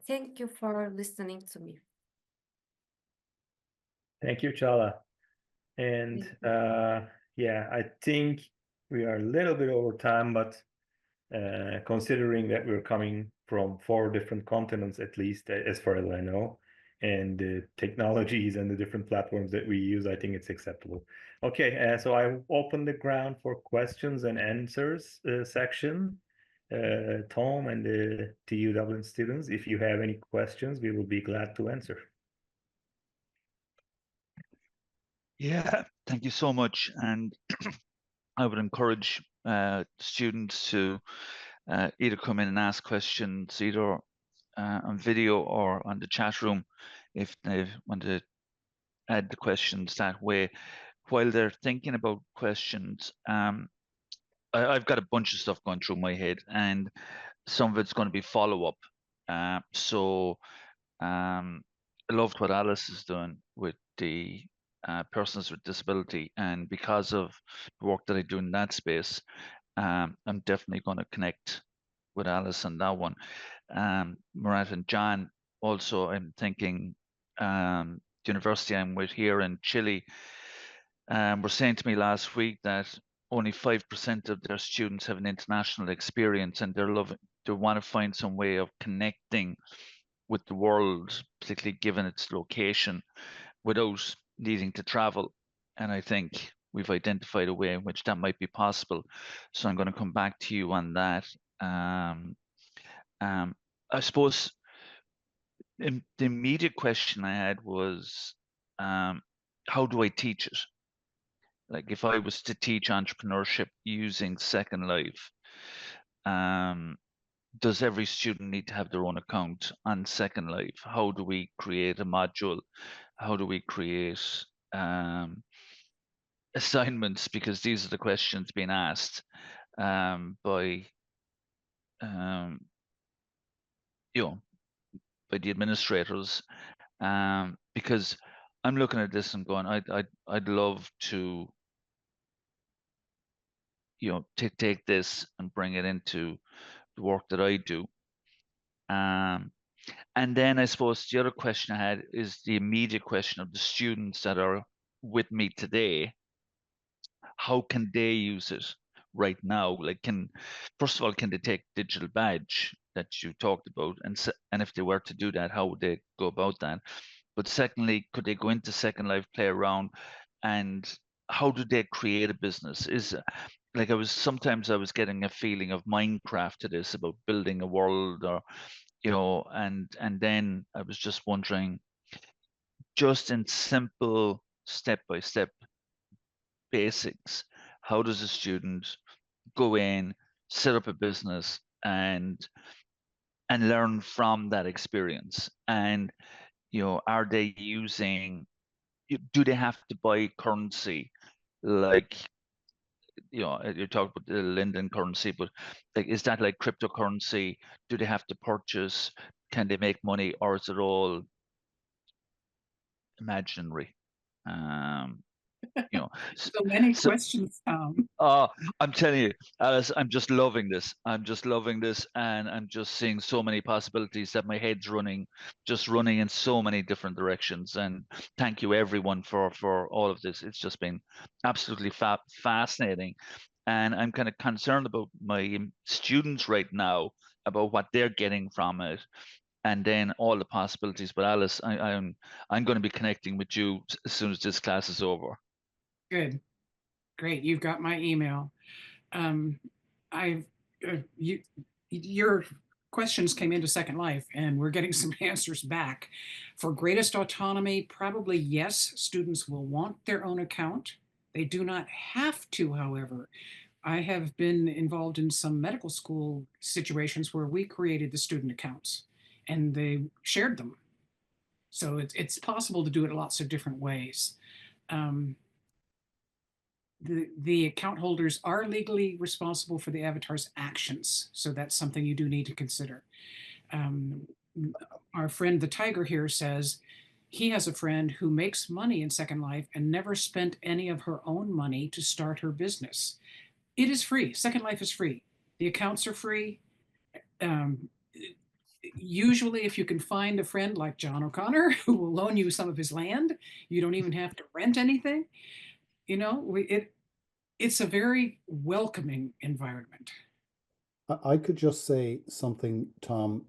Speaker 10: Thank you for listening to me.
Speaker 2: Thank you, Chala. And yeah, I think we are a little bit over time, but considering that we're coming from 4 different continents, at least as far as I know, and the technologies and the different platforms that we use, I think it's acceptable. Okay, so I open the ground for questions and answers section. Tom and the TU Dublin students, if you have any questions, we will be glad to answer.
Speaker 1: Yeah, thank you so much. And I would encourage students to either come in and ask questions either on video or on the chat room if they want to add the questions that way. While they're thinking about questions, I've got a bunch of stuff going through my head, and some of it's going to be follow-up. I loved what Alice is doing with the persons with disability, and because of the work that I do in that space, I'm definitely going to connect with Alice on that one. Murat and John, also, I'm thinking the university I'm with here in Chile were saying to me last week that only 5% of their students have an international experience, and they want to find some way of connecting with the world, particularly given its location, without needing to travel. And I think we've identified a way in which that might be possible. So I'm going to come back to you on that. I suppose the immediate question I had was, how do I teach it? Like if I was to teach entrepreneurship using Second Life, does every student need to have their own account on Second Life? How do we create a module? How do we create assignments? Because these are the questions being asked by by the administrators. Because I'm looking at this and going, I'd love to take this and bring it into the work that I do. And then I suppose the other question I had is the immediate question of the students that are with me today. How can they use it right now? Like, first of all, can they take digital badge that you talked about? And if they were to do that, how would they go about that? But secondly, could they go into Second Life, play around, and how do they create a business? Like, I was getting a feeling of Minecraft to this, about building a world, or and then I was just wondering, just in simple step-by-step basics, how does a student go in, set up a business, and learn from that experience? And are they using? Do they have to buy currency? Like, you talk about the Linden currency, but like, is that like cryptocurrency? Do they have to purchase? Can they make money, or is it all imaginary?
Speaker 8: So many questions.
Speaker 1: I'm telling you, Alice, I'm just loving this. And I'm just seeing so many possibilities that my head's running in so many different directions. And thank you, everyone, for all of this. It's just been absolutely fascinating. And I'm kind of concerned about my students right now, about what they're getting from it, and then all the possibilities. But Alice, I'm going to be connecting with you as soon as this class is over.
Speaker 8: Good. Great. You've got my email. Your questions came into Second Life, and we're getting some answers back. For greatest autonomy, probably yes, students will want their own account. They do not have to, however. I have been involved in some medical school situations where we created the student accounts and they shared them. So it's possible to do it lots of different ways. The account holders are legally responsible for the avatar's actions. So that's something you do need to consider. Our friend the Tiger here says he has a friend who makes money in Second Life and never spent any of her own money to start her business. It is free. Second Life is free. The accounts are free. Usually, if you can find a friend like John O'Connor who will loan you some of his land, you don't even have to rent anything. It's a very welcoming environment.
Speaker 5: I could just say something, Tom,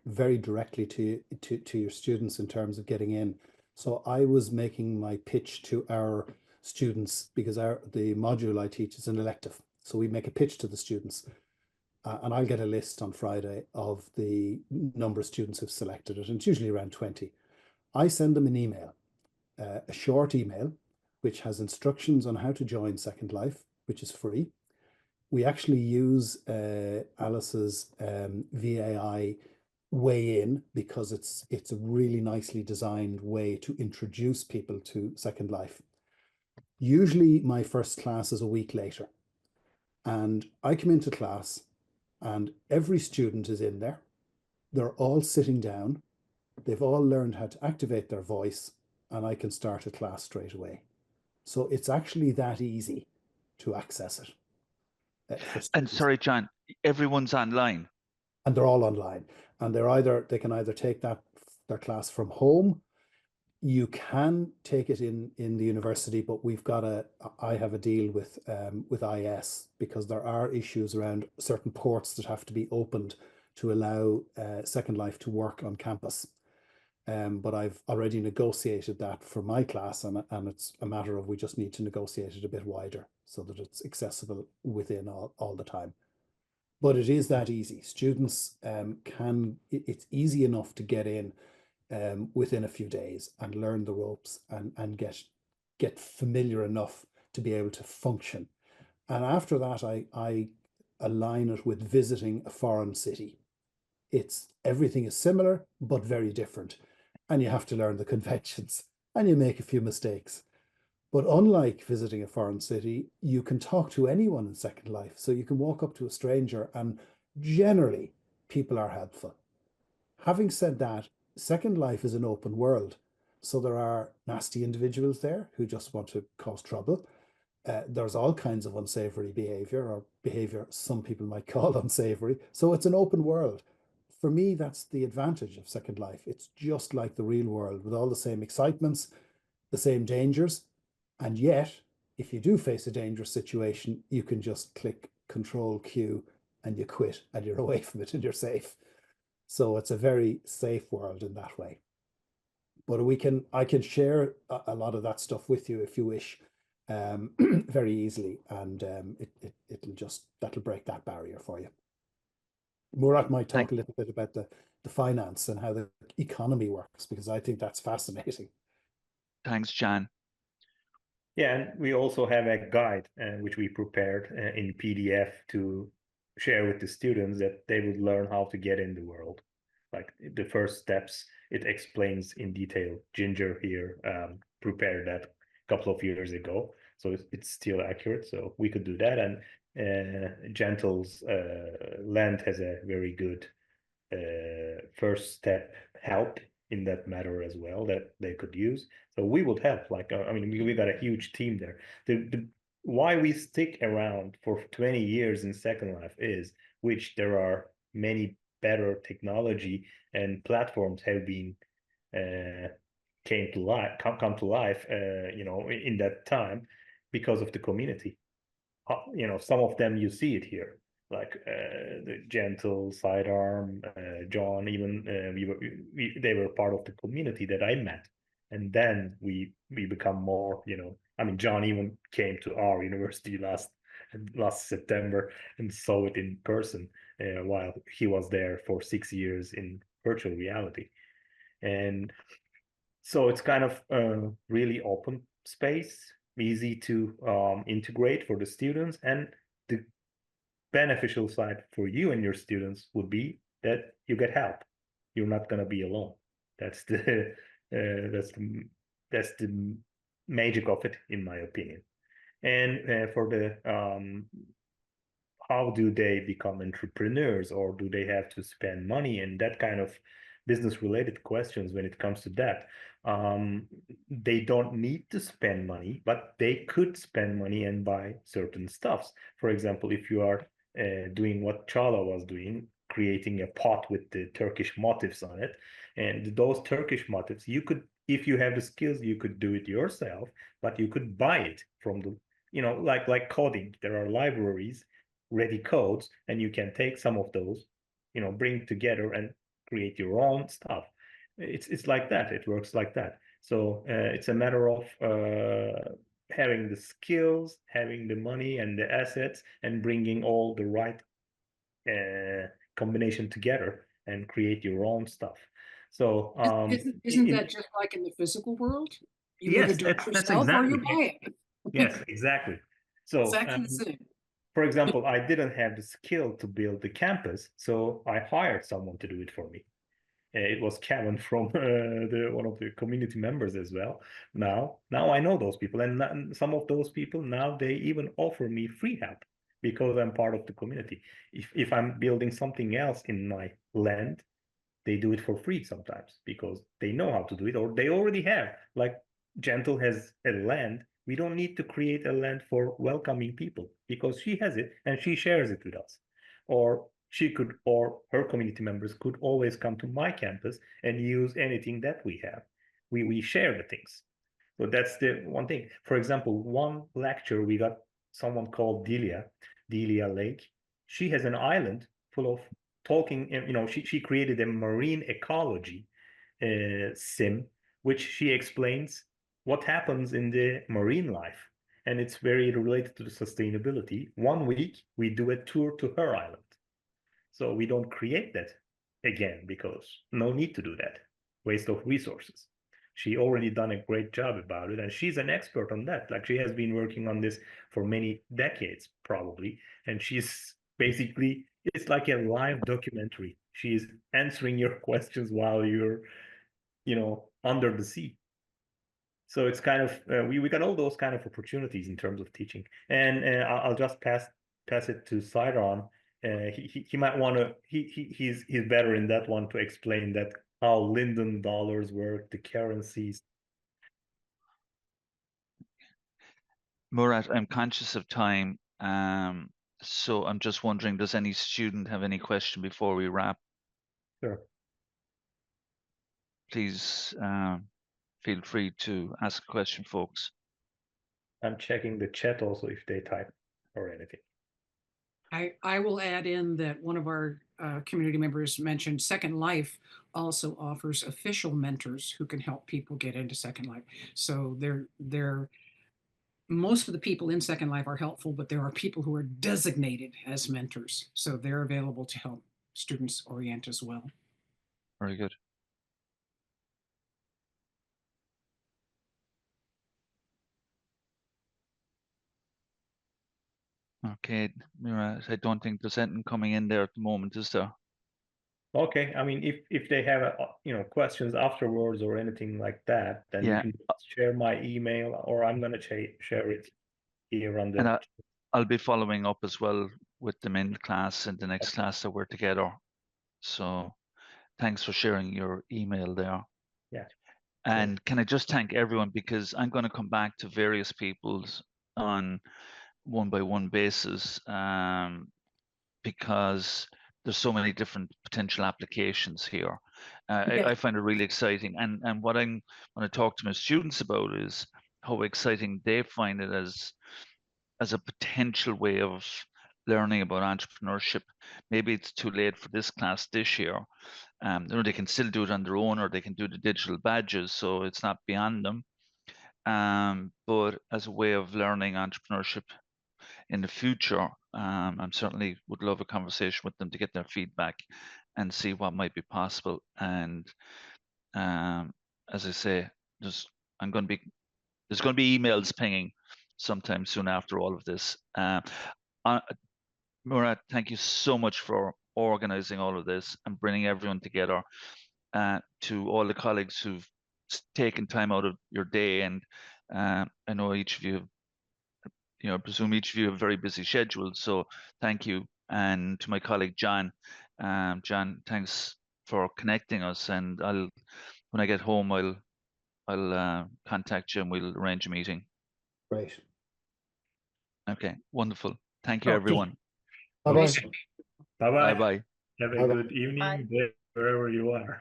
Speaker 5: very directly to your students in terms of getting in. So I was making my pitch to our students, because the module I teach is an elective. So we make a pitch to the students, and I'll get a list on Friday of the number of students who've selected it, and it's usually around 20. I send them an email, a short email, which has instructions on how to join Second Life, which is free. We actually use Alice's VAI way in, because it's a really nicely designed way to introduce people to Second Life. Usually my first class is a week later, and I come into class and every student is in there. They're all sitting down. They've all learned how to activate their voice, and I can start a class straight away. So it's actually that easy to access it.
Speaker 1: And sorry, John, everyone's online.
Speaker 5: And they're all online, and they can either take their class from home. You can take it in the university, but I have a deal with IS, because there are issues around certain ports that have to be opened to allow Second Life to work on campus. But I've already negotiated that for my class, and it's a matter of we just need to negotiate it a bit wider so that it's accessible within all the time. But it is that easy. Students it's easy enough to get in within a few days and learn the ropes and get familiar enough to be able to function. And after that, I align it with visiting a foreign city. Everything is similar, but very different. And you have to learn the conventions, and you make a few mistakes. But unlike visiting a foreign city, you can talk to anyone in Second Life. So you can walk up to a stranger, and generally people are helpful. Having said that, Second Life is an open world. So there are nasty individuals there who just want to cause trouble. there's all kinds of unsavory behavior, or behavior some people might call unsavory. So it's an open world. For me, that's the advantage of Second Life. It's just like the real world, with all the same excitements, the same dangers. And yet, if you do face a dangerous situation, you can just click Control Q and you quit and you're away from it and you're safe. So it's a very safe world in that way. But I can share a lot of that stuff with you if you wish, very easily, and that'll break that barrier for you. Murat might talk a little bit about the finance and how the economy works, because I think that's fascinating.
Speaker 1: Thanks, Jan.
Speaker 2: Yeah, and we also have a guide which we prepared in PDF to share with the students, that they would learn how to get in the world. Like the first steps, it explains in detail. Ginger here prepared that a couple of years ago, so it's still accurate. So we could do that, and Gentle's Land has a very good first step help in that matter as well that they could use. So we would help. Like, I mean, we got a huge team there. Why we stick around for 20 years in Second Life is, which there are many better technology and platforms have been come to life, you know, in that time, because of the community. You know, some of them you see it here, like the Gentle, Sitearm, John. Even they were part of the community that I met, and then we become more. You know, I mean, John even came to our university last September and saw it in person, while he was there for 6 years in virtual reality, and so it's kind of really open space, easy to integrate for the students, and the beneficial side for you and your students would be that you get help. You're not going to be alone. That's the that's the magic of it, in my opinion. And for the how do they become entrepreneurs, or do they have to spend money, and that kind of business related questions when it comes to that. They don't need to spend money, but they could spend money and buy certain stuffs. For example, if you are doing what Chala was doing, creating a pot with the Turkish motifs on it, and those Turkish motifs, you could, if you have the skills, you could do it yourself, but you could buy it from the, you know, like coding. There are libraries, ready codes, and you can take some of those, you know, bring together and create your own stuff. It's like that. It works like that. So it's a matter of having the skills, having the money and the assets, and bringing all the right combination together and create your own stuff. So
Speaker 8: isn't that just like in the physical world? You
Speaker 2: yes,
Speaker 8: either do it
Speaker 2: that's
Speaker 8: yourself
Speaker 2: exactly,
Speaker 8: or you buy it.
Speaker 2: Yes, exactly. So
Speaker 8: Exactly the same.
Speaker 2: for example, I didn't have the skill to build the campus, so I hired someone to do it for me. It was Kevin from one of the community members as well. Now I know those people, and some of those people now, they even offer me free help because I'm part of the community. If I'm building something else in my land, they do it for free sometimes because they know how to do it, or they already have. Like Gentle has a land. We don't need to create a land for welcoming people because she has it and she shares it with us. Or she could, or her community members could always come to my campus and use anything that we have. We share the things. So that's the one thing. For example, one lecture, we got someone called Delia Lake. She has an island full of talking, you know, she created a marine ecology sim, which she explains what happens in the marine life. And it's very related to the sustainability. 1 week, we do a tour to her island. So we don't create that again because no need to do that. Waste of resources. She already done a great job about it, and she's an expert on that. Like, she has been working on this for many decades, probably, and she's basically, it's like a live documentary. She's answering your questions while you're, you know, under the sea. So it's kind of we got all those kind of opportunities in terms of teaching. And I'll just pass it to Sitearm. He might want to, he's better in that one to explain that, how Linden dollars work, the currencies.
Speaker 1: Murat, I'm conscious of time, so I'm just wondering, does any student have any question before we wrap?
Speaker 2: Sure.
Speaker 1: Please feel free to ask a question, folks.
Speaker 2: I'm checking the chat also if they type or anything.
Speaker 8: I will add in that one of our community members mentioned Second Life also offers official mentors who can help people get into Second Life. So most of the people in Second Life are helpful, but there are people who are designated as mentors. So they're available to help students orient as well.
Speaker 1: Very good. Okay, Murat, I don't think there's anything coming in there at the moment, is there?
Speaker 2: Okay, I mean, if they have questions afterwards or anything like that, then you
Speaker 1: Yeah.
Speaker 2: can share my email, or I'm gonna share it here on the.
Speaker 1: And I'll be following up as well with them in class in the next class that we're together. So thanks for sharing your email there.
Speaker 2: Yeah.
Speaker 1: And can I just thank everyone, because I'm going to come back to various people's on one-by-one basis, because there's so many different potential applications here. I find it really exciting. And what I'm going to talk to my students about is how exciting they find it as a potential way of learning about entrepreneurship. Maybe it's too late for this class this year. They can still do it on their own, or they can do the digital badges, so it's not beyond them. But as a way of learning entrepreneurship in the future, I certainly would love a conversation with them to get their feedback and see what might be possible. And as I say, there's going to be emails pinging sometime soon after all of this. Murat, thank you so much for organizing all of this and bringing everyone together. To all the colleagues who've taken time out of your day, and I know each of you, I presume each of you have very busy schedules, so thank you. And to my colleague John, John, thanks for connecting us. And when I get home, I'll contact you and we'll arrange a meeting.
Speaker 5: Great.
Speaker 1: Okay, wonderful. Thank you,
Speaker 2: Okay.
Speaker 1: everyone.
Speaker 5: Bye-bye.
Speaker 2: Bye-bye.
Speaker 1: Bye-bye.
Speaker 2: Have a
Speaker 5: Bye-bye.
Speaker 2: good evening, day, wherever you are.